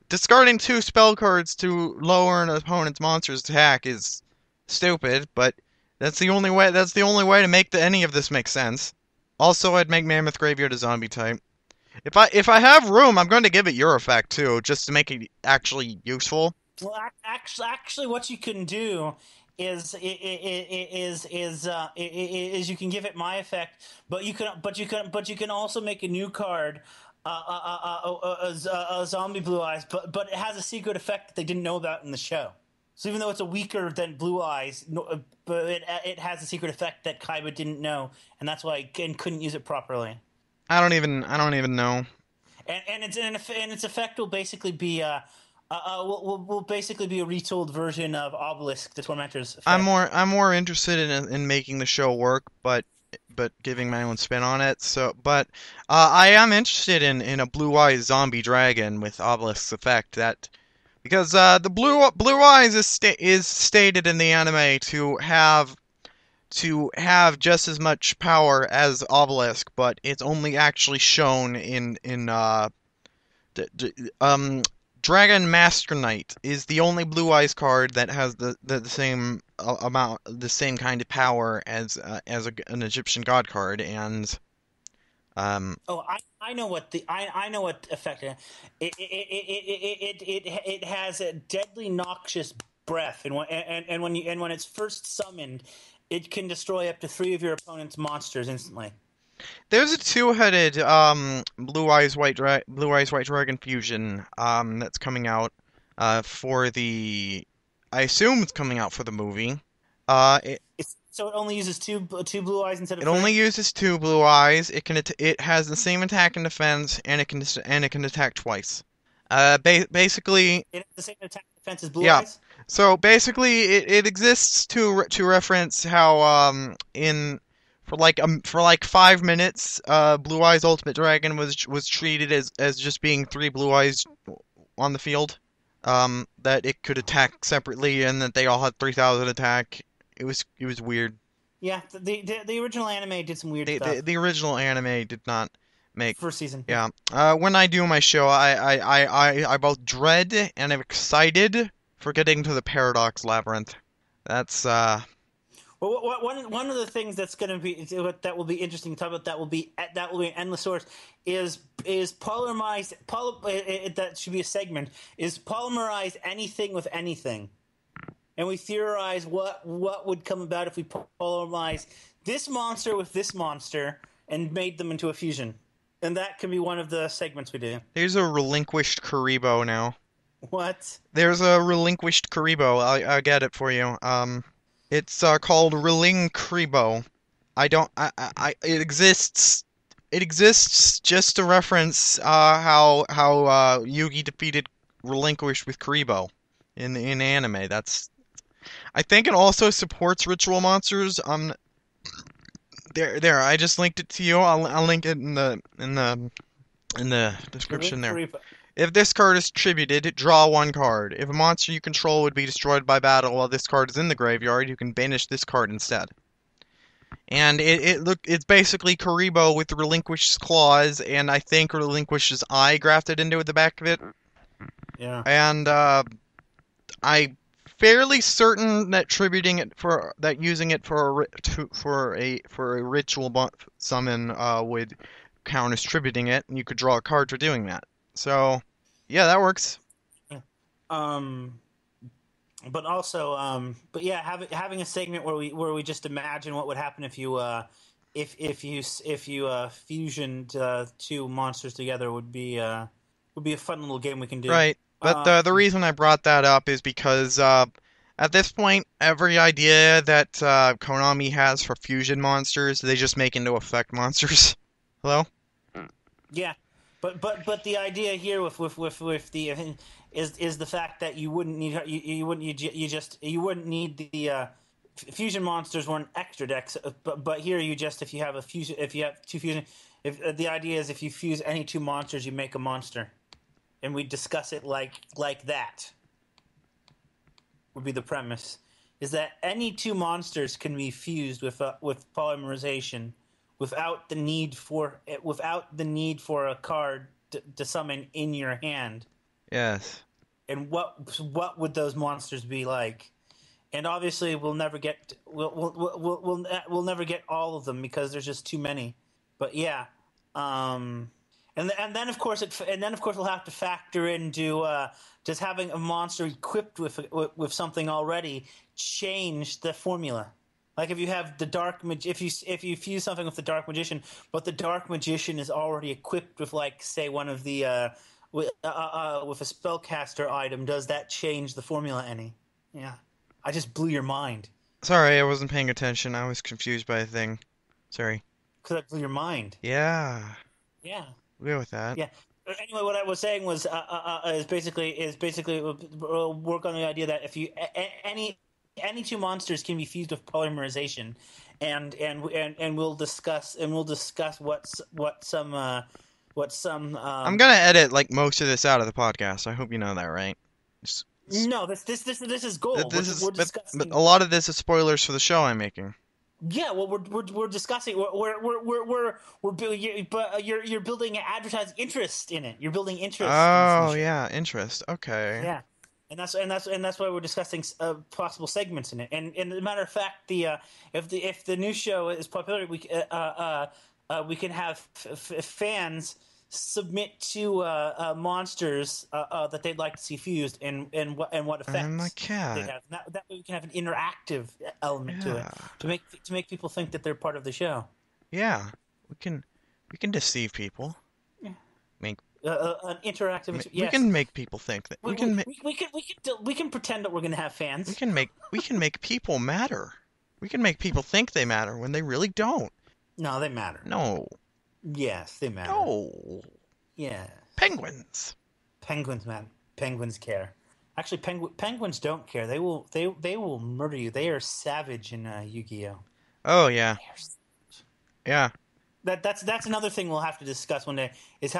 Discarding two spell cards to lower an opponent's monster's attack is stupid, but That's the only way. That's the only way to make any of this make sense. Also, I'd make Mammoth Graveyard a zombie type. If I have room, I'm going to give it your effect too, just to make it actually useful. Well, actually, what you can do is you can give it my effect, but you can also make a new card, zombie blue eyes, but it has a secret effect that they didn't know about in the show. So even though it's a weaker than blue eyes, no, but it has a secret effect that Kaiba didn't know, and that's why Ken couldn't use it properly. I don't even know. And its effect will basically be will basically be a retooled version of Obelisk, the Tormentor's effect. I'm more interested in making the show work, but giving my own spin on it. So, but I am interested in a blue eyes zombie dragon with Obelisk's effect. That because the blue eyes is stated in the anime to have just as much power as Obelisk, but it's only actually shown in d d Dragon Master Knight is the only Blue Eyes card that has the same amount, the same kind of power as an Egyptian god card, and um, Oh, I know what the I know what effect it has a deadly noxious breath, and when it's first summoned, it can destroy up to three of your opponent's monsters instantly. there's a two-headed Blue Eyes White Dragon fusion that's coming out for the I assume it's coming out for the movie. It So it only uses two blue eyes instead of It only three. uses two blue eyes. It has the same attack and defense, and it can attack twice. Basically, It has the same attack defense as blue yeah. eyes. So basically, it exists to reference how in for like 5 minutes, Blue Eyes Ultimate Dragon was treated as just being three blue eyes on the field. That it could attack separately, and that they all had 3,000 attack. It was weird. Yeah, the original anime did some weird stuff. The original anime did not make. First season, yeah. Yeah. When I do my show, I both dread and am excited for getting to the Paradox Labyrinth. That's Well, one of the things that's going to be that will be interesting to talk about that will be an endless source is polymerized that should be a segment is polymerize anything with anything, and we theorize what would come about if we polymerize this monster with this monster and made them into a fusion, and that can be one of the segments we do. there's a relinquished Karibo now. What? There's a relinquished Karibo. I'll get it for you. It's called Reling Karibo. I don't. It exists. It exists just to reference how Yugi defeated Relinquished with Karibo in anime. That's I think it also supports ritual monsters. There. I just linked it to you. I'll link it in the description there. If this card is tributed, draw one card. If a monster you control would be destroyed by battle while this card is in the graveyard, you can banish this card instead. And it's basically Karibo with Relinquish's claws, and I think Relinquish's eye grafted into the back of it. Yeah. And I fairly certain that tributing it for that using it for a ritual summon would count as tributing it, and you could draw a card for doing that. So, yeah, that works. Um, but also, but yeah, having a segment where we just imagine what would happen if you fusioned two monsters together would be a fun little game we can do. Right. But the reason I brought that up is because at this point, every idea that Konami has for fusion monsters, they just make into effect monsters. Hello? Yeah, but the idea here with the is the fact that you wouldn't need you wouldn't need the fusion monsters weren't extra decks, but here you just if you have two fusion if the idea is if you fuse any two monsters you make a monster, and we discuss it like that would be the premise is that any two monsters can be fused with polymerization without the need for a card to summon in your hand. Yes. And what would those monsters be like? and obviously we'll never get all of them because there's just too many. But yeah, um, and then of course we'll have to factor into does having a monster equipped with something already change the formula. Like if you have the if you fuse something with the dark magician, but the dark magician is already equipped with, like, say, one of the with a spellcaster item, does that change the formula any? Yeah, I just blew your mind Sorry, I wasn't paying attention. I was confused by a thing. Sorry. because I blew your mind. Yeah, Yeah, we'll go with that. yeah. Anyway, what I was saying was is basically work on the idea that if you any two monsters can be fused with polymerization, and we'll discuss what some I'm gonna edit like most of this out of the podcast. I hope you know that, right? S- s- no, this is gold. This is, We're but discussing. a lot of this is spoilers for the show I'm making. Yeah, well, we're discussing. But you're building an advertising interest in it. You're building interest in this new Oh show. yeah, interest. Okay. Yeah, and that's why we're discussing possible segments in it. And as a matter of fact, if the new show is popular, we can have fans submit to monsters that they'd like to see fused, and what And my effects they'd cat. have. That way we can have an interactive element to it Yeah. to make people think that they're part of the show. Yeah. We can we can deceive people. Yeah. Make An interactive, we yes. can make people think that We, we, we can pretend that we're going to have fans. we can make people matter. We can make people think they matter when they really don't. No, they matter. No. Yes, they matter. No. Yeah. Penguins. Penguins, man. Penguins care. Actually, penguins don't care. They will murder you. They are savage in Yu-Gi-Oh. Oh yeah. They are- Yeah. That's another thing we'll have to discuss one day. Is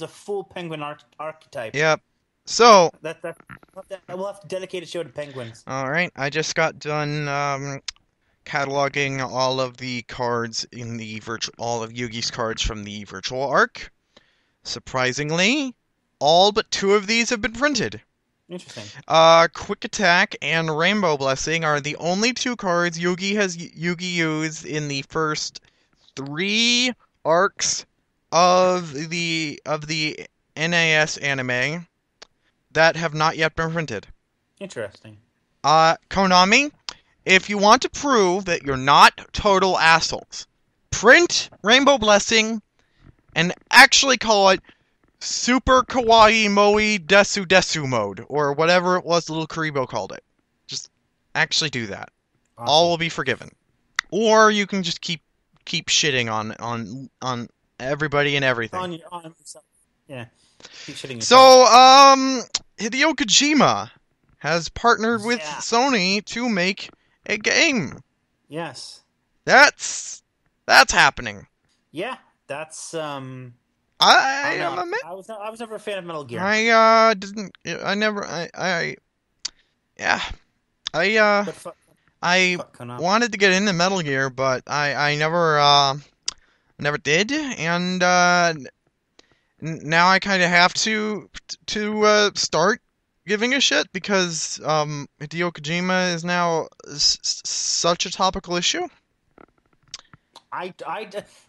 a full penguin archetype. Yep. So, That we'll have to dedicate a show to penguins. all right. I just got done cataloging all of the cards in the virtual, all of Yugi's cards from the virtual arc. Surprisingly, all but two of these have been printed. Interesting. Quick Attack and Rainbow Blessing are the only two cards Yugi used in the first three arcs of the NAS anime that have not yet been printed. Interesting. Konami, if you want to prove that you're not total assholes, print Rainbow Blessing and actually call it Super Kawaii Moe Desu Desu Mode, or whatever it was little Karibo called it. Just actually do that. All Awesome. will be forgiven. Or you can just keep shitting on everybody and everything. On yourself. Yeah. Keep shitting So, yourself. Hideo Kojima has partnered with Yeah. Sony to make a game. Yes. That's happening. Yeah. That's I I don't am know. a I was never a fan of Metal Gear. didn't I never yeah But fuck, I fuck Konami. wanted to get into Metal Gear, but I never did, and now I kind of have to start giving a shit because Hideo Kojima is now such a topical issue. Here's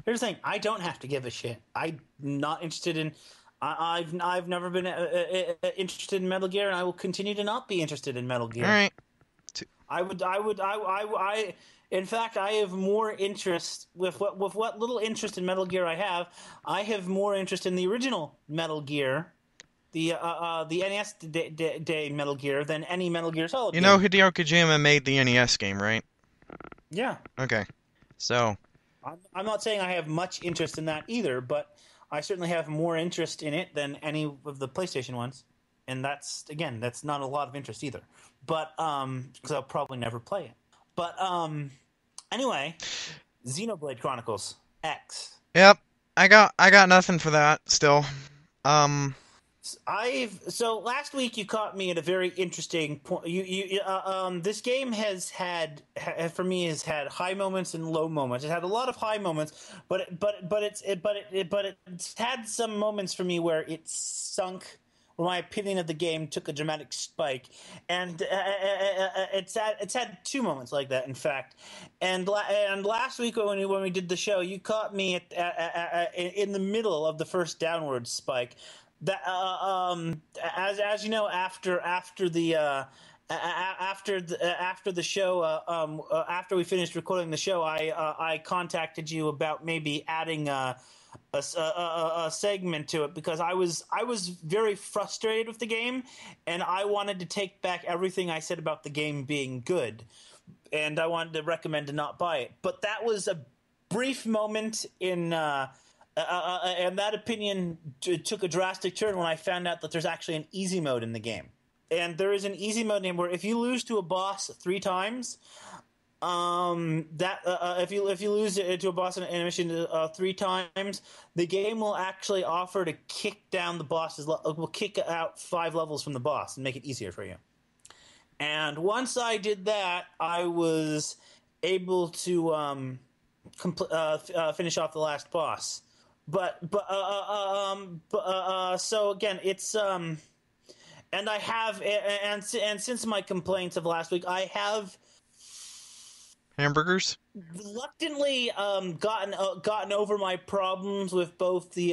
the thing. I don't have to give a shit. I'm not interested in. I've never been interested in Metal Gear, and I will continue to not be interested in Metal All Gear. right. In fact, I have more interest with what little interest in Metal Gear I have. I have more interest in the original Metal Gear, the NES day Metal Gear, than any Metal Gear Solid You know game. Hideo Kojima made the NES game, right? Yeah, Okay. So, I'm not saying I have much interest in that either, but I certainly have more interest in it than any of the PlayStation ones, and that's not a lot of interest either. But because I'll probably never play it. But anyway, Xenoblade Chronicles X. yep. I got nothing for that still. Um, So last week you caught me at a very interesting point. This game for me has had high moments and low moments. It had a lot of high moments, but it's had some moments for me where it sunk where my opinion of the game took a dramatic spike, and it's had two moments like that, in fact. And last week when we did the show, you caught me in the middle of the first downward spike. That as you know, after the show, after we finished recording the show, I contacted you about maybe adding a segment to it, because I was very frustrated with the game, and I wanted to take back everything I said about the game being good, and I wanted to recommend to not buy it. But that was a brief moment and that opinion took a drastic turn when I found out that there's actually an easy mode in the game. And there is an easy mode in where if you lose to a boss 3 times, if you lose to a boss in a mission 3 times, the game will actually offer to kick down the boss's will kick out 5 levels from the boss and make it easier for you. And once I did that, I was able to finish off the last boss. So again, it's and I have and since my complaints of last week, I have Hamburgers? reluctantly gotten over my problems with both the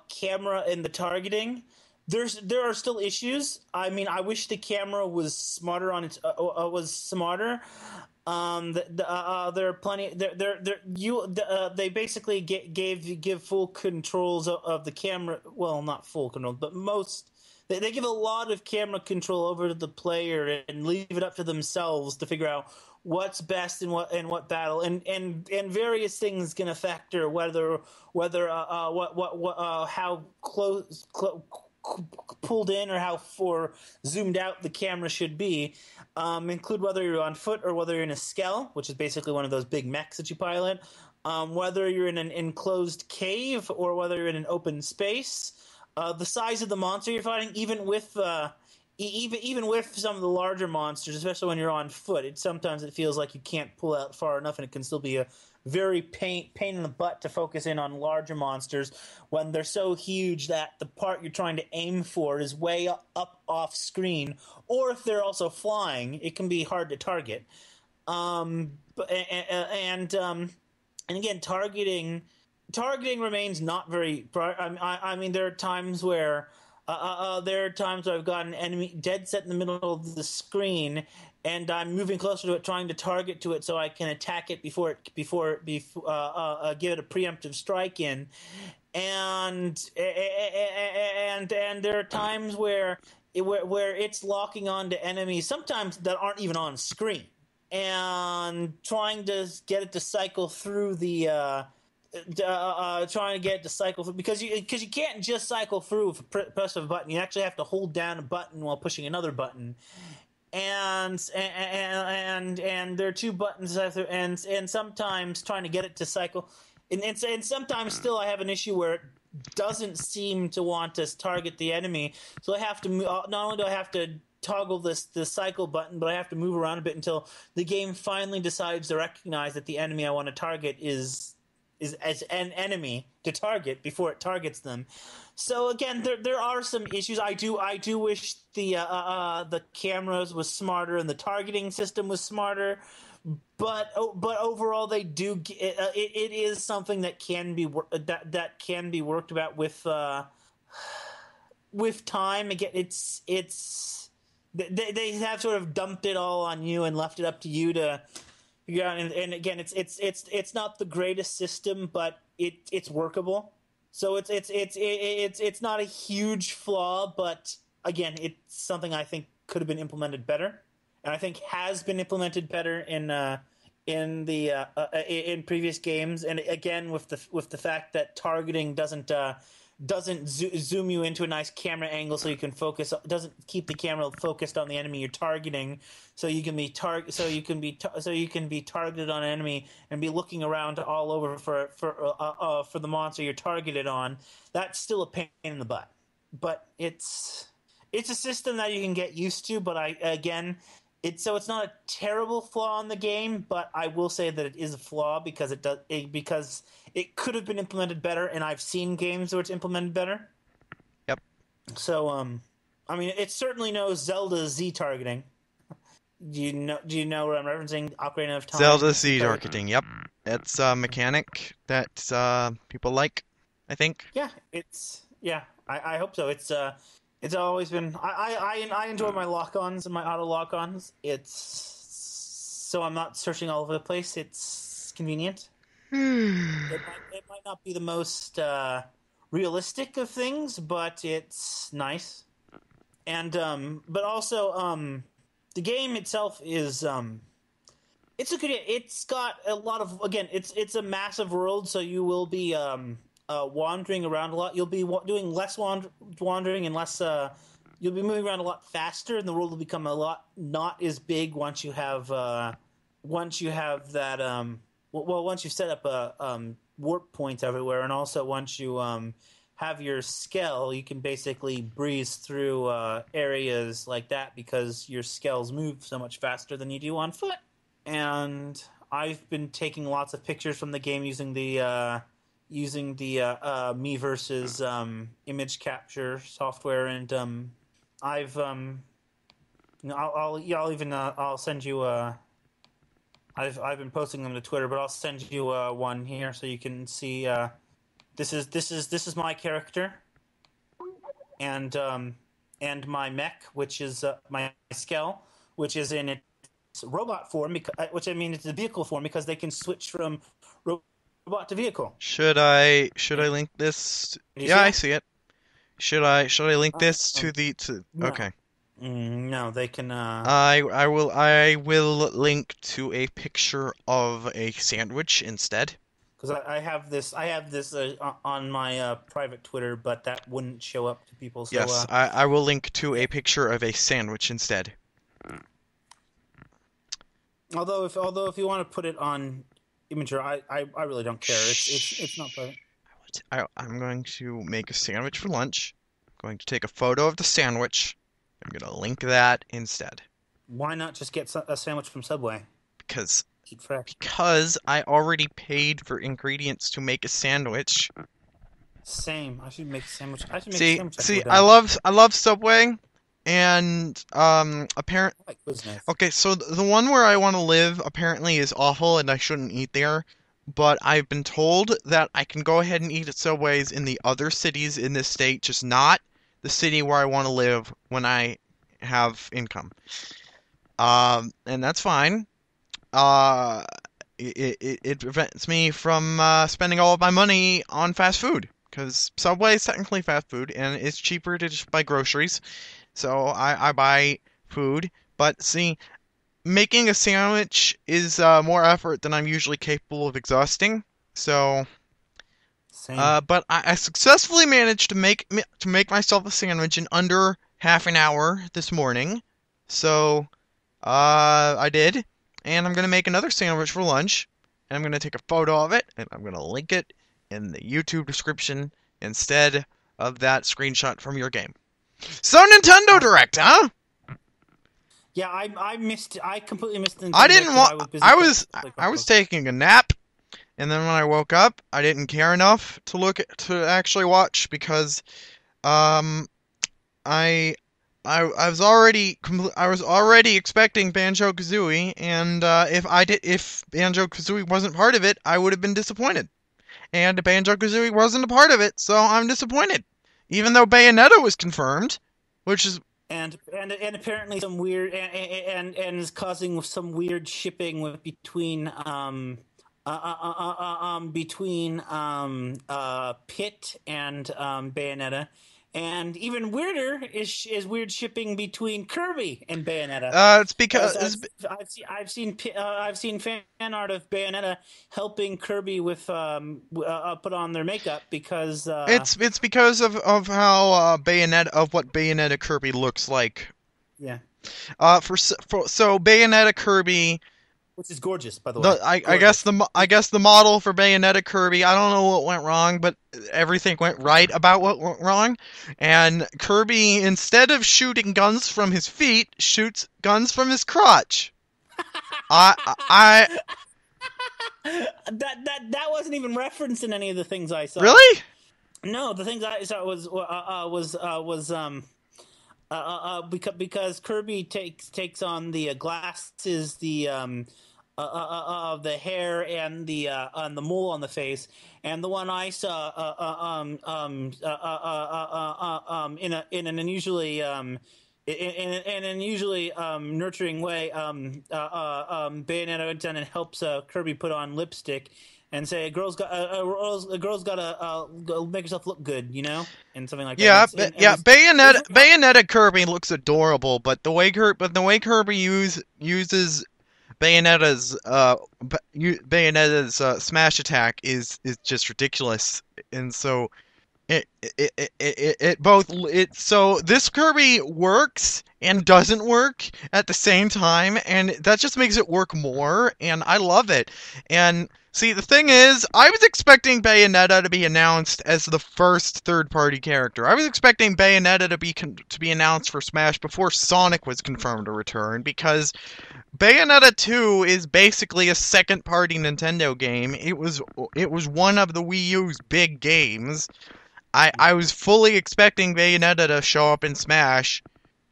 camera and the targeting. There are still issues. I mean, I wish the camera was smarter on its was smarter. There are plenty. They basically give full controls of the camera. Well, not full control, but most. They give a lot of camera control over to the player and leave it up to themselves to figure out what's best in what battle, and various things can factor whether how close pulled in or how zoomed out the camera should be, include whether you're on foot or whether you're in a skell, which is basically one of those big mechs that you pilot, whether you're in an enclosed cave or whether you're in an open space, the size of the monster you're fighting, even with some of the larger monsters, especially when you're on foot, sometimes it feels like you can't pull out far enough, and it can still be a very pain in the butt to focus in on larger monsters when they're so huge that the part you're trying to aim for is way up off screen, or if they're also flying, it can be hard to target. And again, targeting remains not very. I mean, there are times where. I've got an enemy dead set in the middle of the screen, and I'm moving closer to it, trying to target to it so I can attack it before give it a preemptive strike in, and there are times where it's locking onto enemies, sometimes that aren't even on screen, and trying to get it to cycle through the. Trying to get it to cycle through, because you can't just cycle through with a press of a button. You actually have to hold down a button while pushing another button, and there are 2 buttons, and sometimes trying to get it to cycle, and sometimes still I have an issue where it doesn't seem to want to target the enemy, so I have to not only do I have to toggle the cycle button, but I have to move around a bit until the game finally decides to recognize that the enemy I want to target is as an enemy to target before it targets them. So again, there are some issues. I do wish the cameras was smarter and the targeting system was smarter, but overall they do. It is something that can be worked about with time. Again, they have sort of dumped it all on you and left it up to you to. Yeah, and again, it's not the greatest system, but it's workable. So it's not a huge flaw, but again, it's something I think could have been implemented better, and I think has been implemented better in previous games. And again, with the fact that targeting doesn't zoom you into a nice camera angle, so you can focus. Doesn't keep the camera focused on the enemy you're targeting, so you can be targeted on an enemy and be looking around all over for the monster you're targeted on. That's still a pain in the butt, but it's a system that you can get used to. But it's not a terrible flaw in the game, but I will say that it is a flaw because because it could have been implemented better, and I've seen games where it's implemented better. So I mean, it certainly knows Zelda Z targeting. Do you know what I'm referencing? Ocarina of Zelda Time Z seed targeting. marketing. Yep, it's a mechanic that people like, I think. Yeah, I hope so. It's always been I enjoy my lock-ons and my auto lock-ons. It's so I'm not searching all over the place. It's convenient. It might not be the most realistic of things, but it's nice. And but also the game itself is it's a good. It's got a lot of again. It's a massive world, so you will be wandering around a lot. You'll be doing less wandering and less. You'll be moving around a lot faster, and the world will become a lot not as big once you have that. Well, once you've set up warp points everywhere, and also once you have your scale, you can basically breeze through areas like that because your scales move so much faster than you do on foot. And I've been taking lots of pictures from the game using the Me versus image capture software, and I've I'll even I'll send you I've been posting them to Twitter, but I'll send you one here so you can see. This is my character, and my mech, which is my Skell, which is in its robot form, which I mean it's a vehicle form because they can switch from robot to vehicle. Should I link this? Do you Yeah, see I that? see it. Should I link this to Um, the to? no, Okay. no, they can. I will link to a picture of a sandwich instead. Because I have this on my private Twitter, but that wouldn't show up to people. So Yes, I will link to yeah. a picture of a sandwich instead. Although if you want to put it on Imager, I really don't care. It's not private. Shh. I'm going to make a sandwich for lunch. I'm going to take a photo of the sandwich. I'm going to link that instead Why not just get a sandwich from Subway? because Eat fresh. because I already paid for ingredients to make a sandwich. Same. I should make a sandwich. I should make a See, sandwich after see, we're I done. love I love Subway, and apparent. I like Quiznos. Okay, so the one where I want to live apparently is awful, and I shouldn't eat there. But I've been told that I can go ahead and eat at Subways in the other cities in this state, just not the city where I want to live when I have income. And that's fine. Uh, it prevents me from spending all of my money on fast food because Subway is technically fast food and it's cheaper to just buy groceries. So I buy food. But see, making a sandwich is more effort than I'm usually capable of exhausting. So, Same. but I successfully managed to make myself a sandwich in under half an hour this morning. So, I did, and I'm gonna make another sandwich for lunch, and I'm gonna take a photo of it, and I'm gonna link it in the YouTube description instead of that screenshot from your game. So Nintendo Awesome. Direct, huh? Yeah, I missed. I completely missed the I Nintendo didn't because want. I was busy I playing was Play I was Cards. taking a nap, and then when I woke up, I didn't care enough to actually watch because um I I was already expecting Banjo Kazooie, and if Banjo Kazooie wasn't part of it, I would have been disappointed. And Banjo Kazooie wasn't a part of it, so I'm disappointed. Even though Bayonetta was confirmed, which is And apparently some weird and is causing some weird shipping between Pit and Bayonetta, and even weirder is weird shipping between Kirby and Bayonetta. it's As because I've seen fan art of Bayonetta helping Kirby with put on their makeup because it's because of how what Bayonetta Kirby looks like. yeah, So Bayonetta Kirby. which is gorgeous, by the way, I gorgeous. guess the model for Bayonetta Kirby. I don't know what went wrong, but everything went right about what went wrong. And Kirby, instead of shooting guns from his feet, shoots guns from his crotch. I That wasn't even referenced in any of the things I saw. really? No, the thing that I saw was because Kirby takes on the glasses, the hair, and the mole on the face, and the one I saw in an unusually in an unusually nurturing way, Bayonetta went down and helps Kirby put on lipstick, and say a girl's got to make herself look good, and something like that. And Yeah, it's and yeah. it was Bayonetta Kirby looks adorable, but the way Kirby uses Bayonetta's smash attack is just ridiculous, and so it both it so this Kirby works and doesn't work at the same time, and that just makes it work more, and I love it. And see, the thing is, I was expecting Bayonetta to be announced as the first third-party character. I was expecting Bayonetta to be announced for Smash before Sonic was confirmed to return, because Bayonetta 2 is basically a second-party Nintendo game. It was one of the Wii U's big games. I was fully expecting Bayonetta to show up in Smash.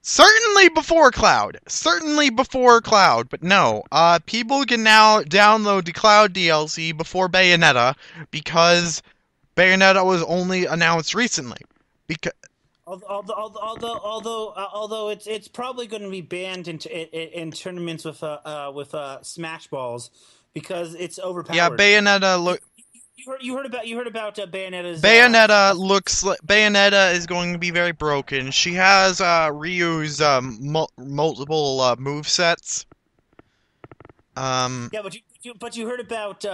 Certainly before Cloud. Certainly before Cloud. But no. People can now download the Cloud DLC before Bayonetta because Bayonetta was only announced recently. Because although it's probably going to be banned in tournaments with Smash Balls because it's yeah, overpowered. You heard about Bayonetta's Bayonetta is going to be very broken. She has Ryu's multiple move sets. Um, yeah, but you heard about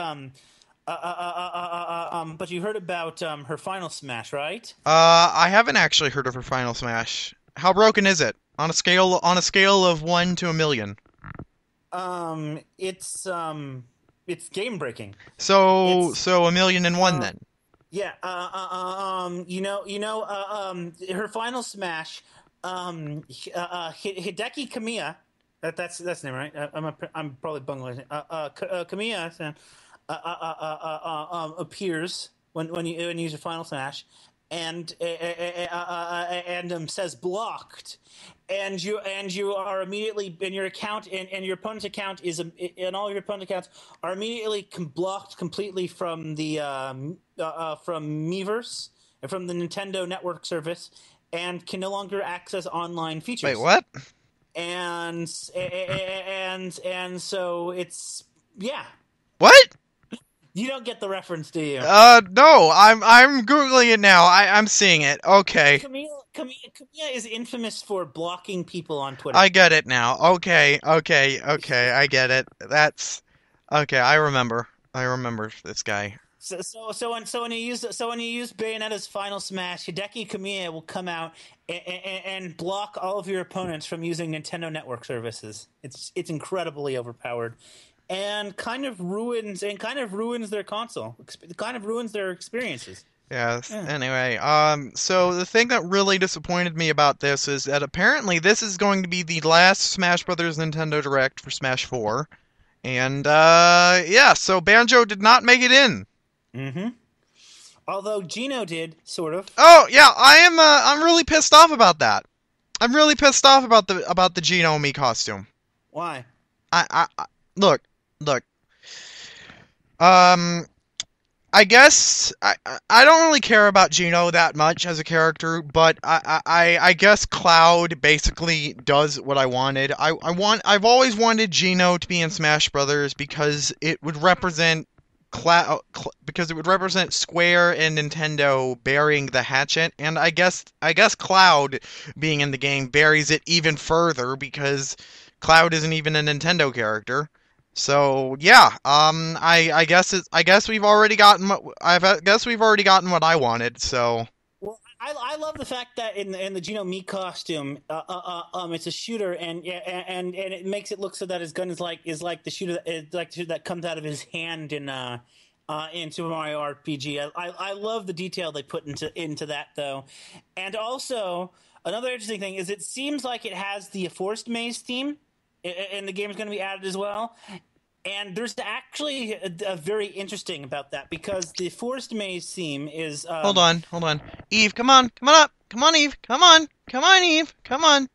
but you heard about her final smash, right? I haven't actually heard of her Final Smash. How broken is it? On a scale of 1 to 1,000,000. It's game breaking. So It's 1,000,001 then. Yeah, her final smash, Hideki Kamiya. That's the name, right? I'm probably bungling it. Kamiya appears when you use your final smash, and says blocked, and you are immediately in your account, and your opponent's account and all your opponent's accounts are immediately blocked completely from Miiverse and from the Nintendo Network service, and can no longer access online Wait, features. what? And so it's yeah. What? You don't get the reference, do you? No. I'm googling it now. I'm seeing it. Okay, Camille is infamous for blocking people on I Twitter. get it now. Okay. I get it. That's okay. I remember this guy. So when you use Bayonetta's final smash, Hideki Kamiya will come out and block all of your opponents from using Nintendo Network services. It's incredibly overpowered, and kind of ruins their console. It kind of ruins their experiences. Yes. Yeah. Anyway, so the thing that really disappointed me about this is that apparently this is going to be the last Smash Brothers Nintendo Direct for Smash 4. And, yeah, so Banjo did not make it in. Mm-hmm. Although Gino did, sort of. Oh, yeah, I'm really pissed off about that. I'm really pissed off about the Geno Me costume. Why? Look, look. Um, I guess I don't really care about Geno that much as a character, but I guess Cloud basically does what I wanted. I've always wanted Geno to be in Smash Brothers because it would represent Square and Nintendo burying the hatchet, and I guess Cloud being in the game buries it even further because Cloud isn't even a Nintendo character. So yeah, I guess we've already gotten what I wanted. So Well, I love the fact that in the Geno Me costume, it's a shooter, and it makes it look so that his gun is like the shooter that comes out of his hand in Super Mario RPG. I love the detail they put into that though, and also another interesting thing is it seems like it has the Forced Maze theme, and the game is going to be added as well. And there's actually a very interesting about that because the Forest Maze theme is Hold on, hold on. Eve, come on up. Come on, Eve. Come on, Eve. Come on,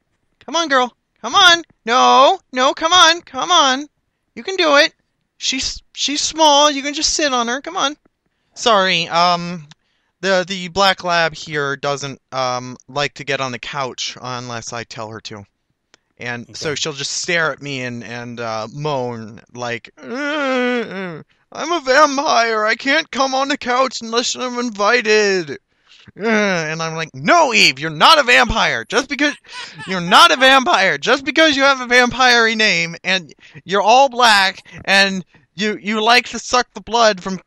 girl. Come on. No, no, come on. You can do it. She's small. You can just sit on her. Come on. Sorry. The black lab here doesn't like to get on the couch unless I tell her to. And so okay. she'll just stare at me and moan like, I'm a vampire. I can't come on the couch unless I'm invited. And I'm like, no, Eve, you're not a vampire. Just because you're not a vampire, just because you have a vampire name and you're all black and you like to suck the blood from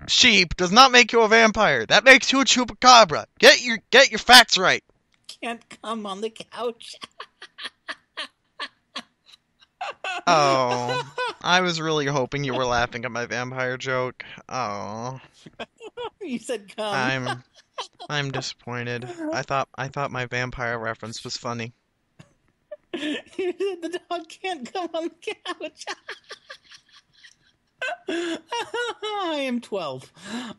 sheep does not make you a vampire. That makes you a chupacabra. Get your facts right. Can't come on the couch. Oh, I was really hoping you were laughing at my vampire joke. Oh, You said come. I'm I'm disappointed. I thought my vampire reference was funny. You said the dog can't come on the couch. I am 12.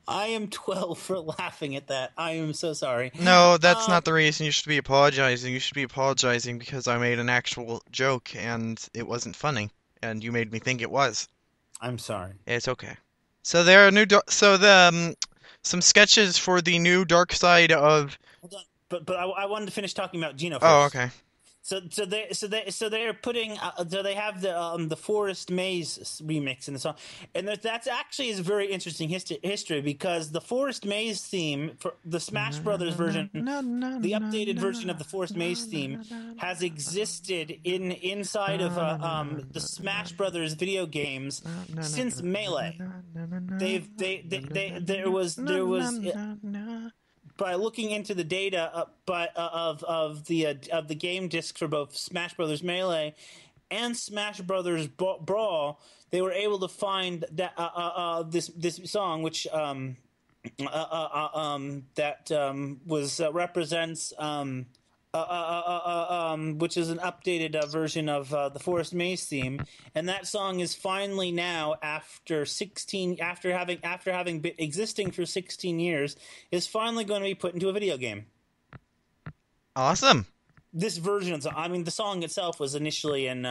I am 12 for laughing at that. I am so sorry. No, that's Um, not the reason you should be apologizing. You should be apologizing because I made an actual joke and it wasn't funny, and you made me think it was. I'm sorry. It's okay. So there are so the some sketches for the new Dark Side of. Hold on. But I wanted to finish talking about Gino Oh, first. okay. So they're putting so they have the Forest Maze remix in the song, and that's actually is a very interesting history because the Forest Maze theme for the Smash Brothers version, the updated version of the Forest Maze theme has existed inside of the Smash Brothers video games since Melee. There was by looking into the data of the game discs for both Smash Brothers Melee and Smash Brothers Brawl, they were able to find that this song, which that was represents which is an updated version of the Forest Maze theme, and that song is finally now after having been existing for 16 years, is finally going to be put into a video game. Awesome. This version of I mean, the song itself was initially in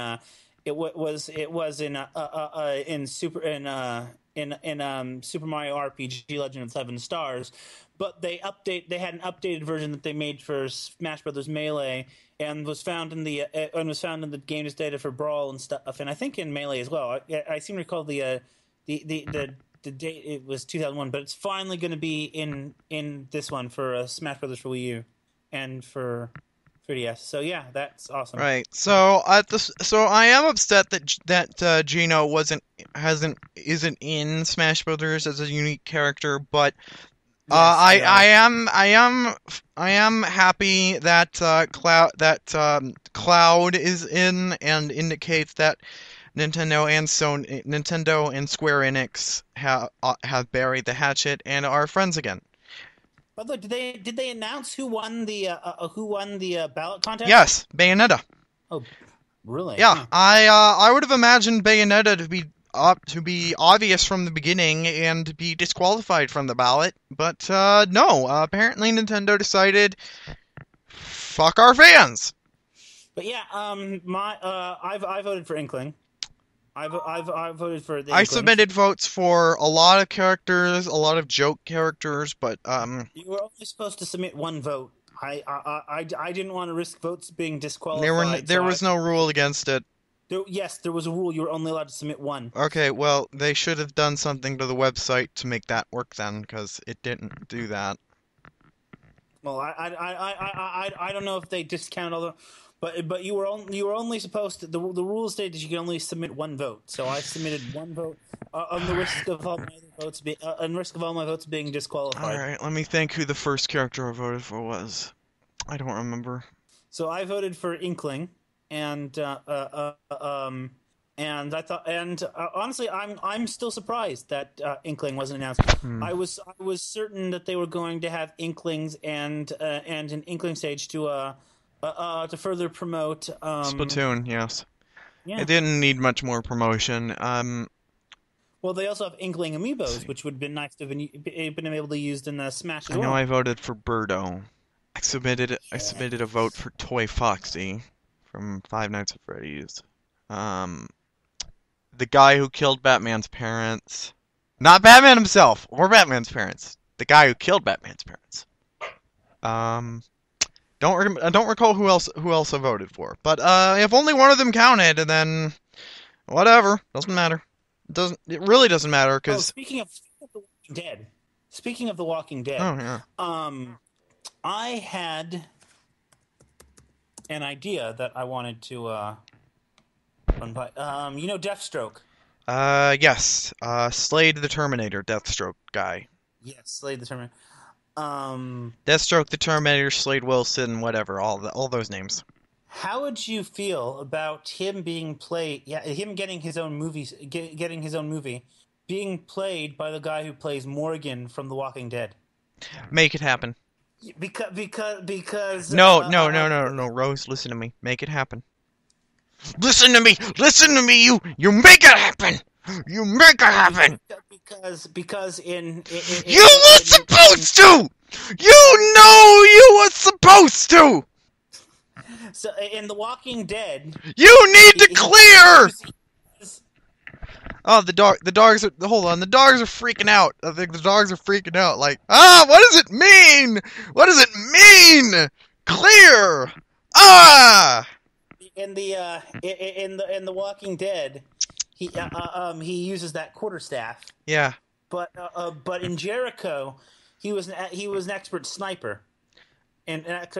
it was in Super Mario RPG Legend of Seven Stars, but they had an updated version that they made for Smash Brothers Melee and was found in the game's data for Brawl and stuff, and I think in Melee as well. I seem to recall the date, it was 2001, but it's finally going to be in this one for Smash Brothers for Wii U and for 3DS. So yeah, that's awesome. Right. So I am upset that Gino isn't in Smash Brothers as a unique character, but Yes, they are. I am happy that Cloud is in and indicates that Nintendo and Square Enix have buried the hatchet and are friends again. By the way, did they announce who won the ballot contest? Yes, Bayonetta. Oh, really? Yeah, Huh. I would have imagined Bayonetta to be obvious from the beginning and be disqualified from the ballot, but no. Apparently, Nintendo decided, fuck our fans. But yeah, I voted for Inkling. I voted for the I Inklings. submitted votes for a lot of characters, a lot of joke characters, but You were only supposed to submit one vote. I didn't want to risk votes being disqualified, there was no rule against it. yes, there was a rule. You were only allowed to submit one. Okay, well, they should have done something to the website to make that work then, because it didn't do that. Well, I don't know if they discount all the, but you were only supposed to, the rules stated you can only submit one vote. So I submitted one vote on the risk of all my other votes on risk of all my votes being disqualified. Alright, let me think who the first character I voted for was. I don't remember. So I voted for Inkling, and and I thought, and honestly, I'm still surprised that Inkling wasn't announced. Hmm. I was certain that they were going to have Inklings and an Inkling stage to further promote Splatoon, yes. It Yeah. didn't need much more promotion. Well, they also have Inkling Let's amiibos, see. which would have been nice to have been able to use in Smash I as know I well. voted for Birdo. I submitted a vote Yes. for Toy Foxy from Five Nights at Freddy's. Um, the guy who killed Batman's parents. Not Batman himself or Batman's parents. The guy who killed Batman's parents. Um, I don't recall who else I voted for. But if only one of them counted, then whatever, doesn't matter. It really doesn't matter Oh, because speaking of The Walking Dead, speaking of The Walking Dead, oh yeah. um, I had an idea that I wanted to run by. Deathstroke. Yes. Slade the Terminator, Deathstroke guy. Yes, Slade the Terminator. Um, Deathstroke the Terminator, Slade Wilson, whatever, all those names. how would you feel about him being played? Yeah, him getting his own movies, getting his own movie, being played by the guy who plays Morgan from The Walking Dead. Make it happen. Because No, no, no, no, no, Rose, listen to me. Make it happen. Listen to me! Listen to me, you make it happen! You make it happen! because You were supposed to! You know you were supposed to! so in The Walking Dead, You need to he, clear! he's- Oh, the dogs are, hold on, the dogs are freaking out. I think the dogs are freaking out, like, what does it mean? What does it mean? Clear! Ah! in the Walking Dead, he uses that quarterstaff, Yeah, but in Jericho, he was an expert sniper and at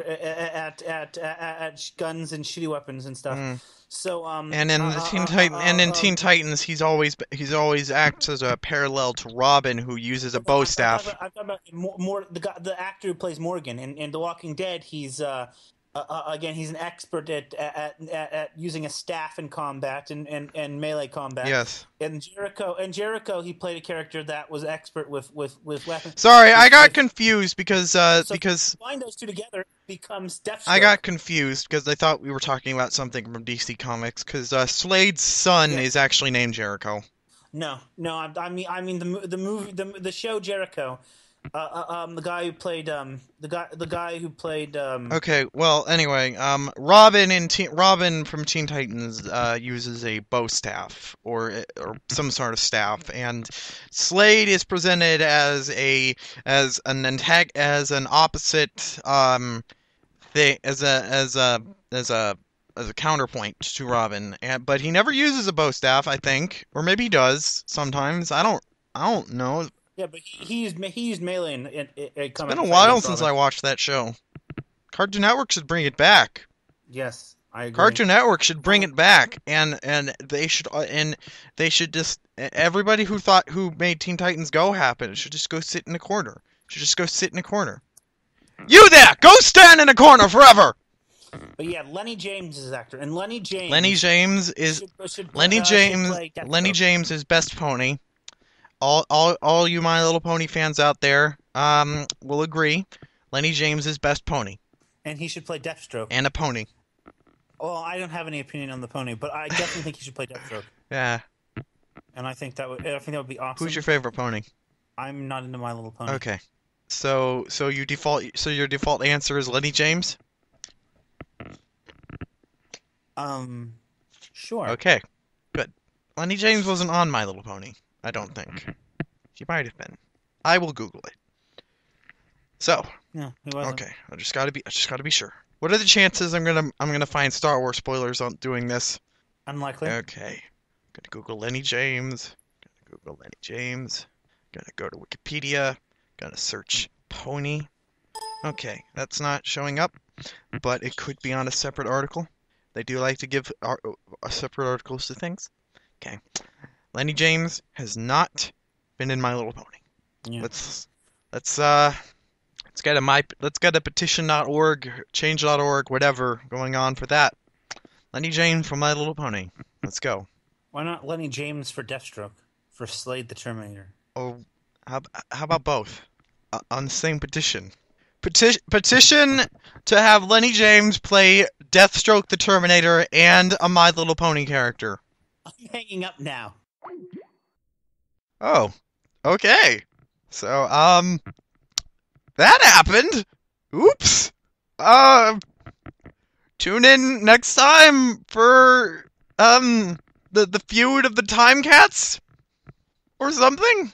guns and shitty weapons and stuff. mm. So And in the Teen Titans, he's always acts as a parallel to Robin, who uses a no, bow I'm talking staff. about, more the actor who plays Morgan in The Walking Dead. Again, he's an expert at using a staff in combat and melee combat. Yes. In Jericho, he played a character that was expert with weapons. Sorry, I got With confused because so if you combine those two together, it becomes I got Deathstroke. confused because I thought we were talking about something from DC Comics. Because Slade's son is Yes. actually named Jericho. No. I mean the movie, the show Jericho. The guy who played Okay, well, anyway, Robin from Teen Titans uses a bow staff or some sort of staff, and Slade is presented as an opposite thing as a counterpoint to Robin, but he never uses a bow staff, I think, or maybe he does sometimes. I don't know. yeah, but he used melee in It's been combat a to fight while against since Robin. I watched that show. Cartoon Network should bring it back. Yes, I agree. Cartoon Network should bring Um, it back, and they should just everybody who made Teen Titans Go happen should just go sit in a corner. Should just go sit in a corner. You there, go stand in a corner forever. but yeah, Lenny James is actor, and Lenny Lenny James James is should Lenny James. play Lenny Deathstroke, James is best pony. All you My Little Pony fans out there, will agree. Lenny James is best pony and he should play Deathstroke. and a pony. Well, I don't have any opinion on the pony, but I definitely think he should play Deathstroke, Yeah. and I think that would be awesome. Who's your favorite pony? I'm not into My Little Pony. Okay. So your default answer is Lenny James? Sure. Okay. Good. Lenny James wasn't on My Little Pony, I don't think. He might have been. I will Google it. So, No, he wasn't. okay. I just gotta be sure. What are the chances I'm gonna find Star Wars spoilers on doing this? Unlikely. Okay. Gonna Google Lenny James. Gonna Google Lenny James. Gonna go to Wikipedia. Gonna search pony. Okay, that's not showing up, but it could be on a separate article. They do like to give separate articles to things. Okay. Lenny James has not been in My Little Pony. Yeah. Let's get a petition.org, change.org, whatever going on for that. Lenny James from My Little Pony. Let's go. Why not Lenny James for Deathstroke? For Slade the Terminator? Oh, how about both? On the same petition. Petition to have Lenny James play Deathstroke the Terminator, and a My Little Pony character. I'm hanging up now. Oh, okay. So, that happened. Oops. Tune in next time for, the feud of the Time Cats? Or something?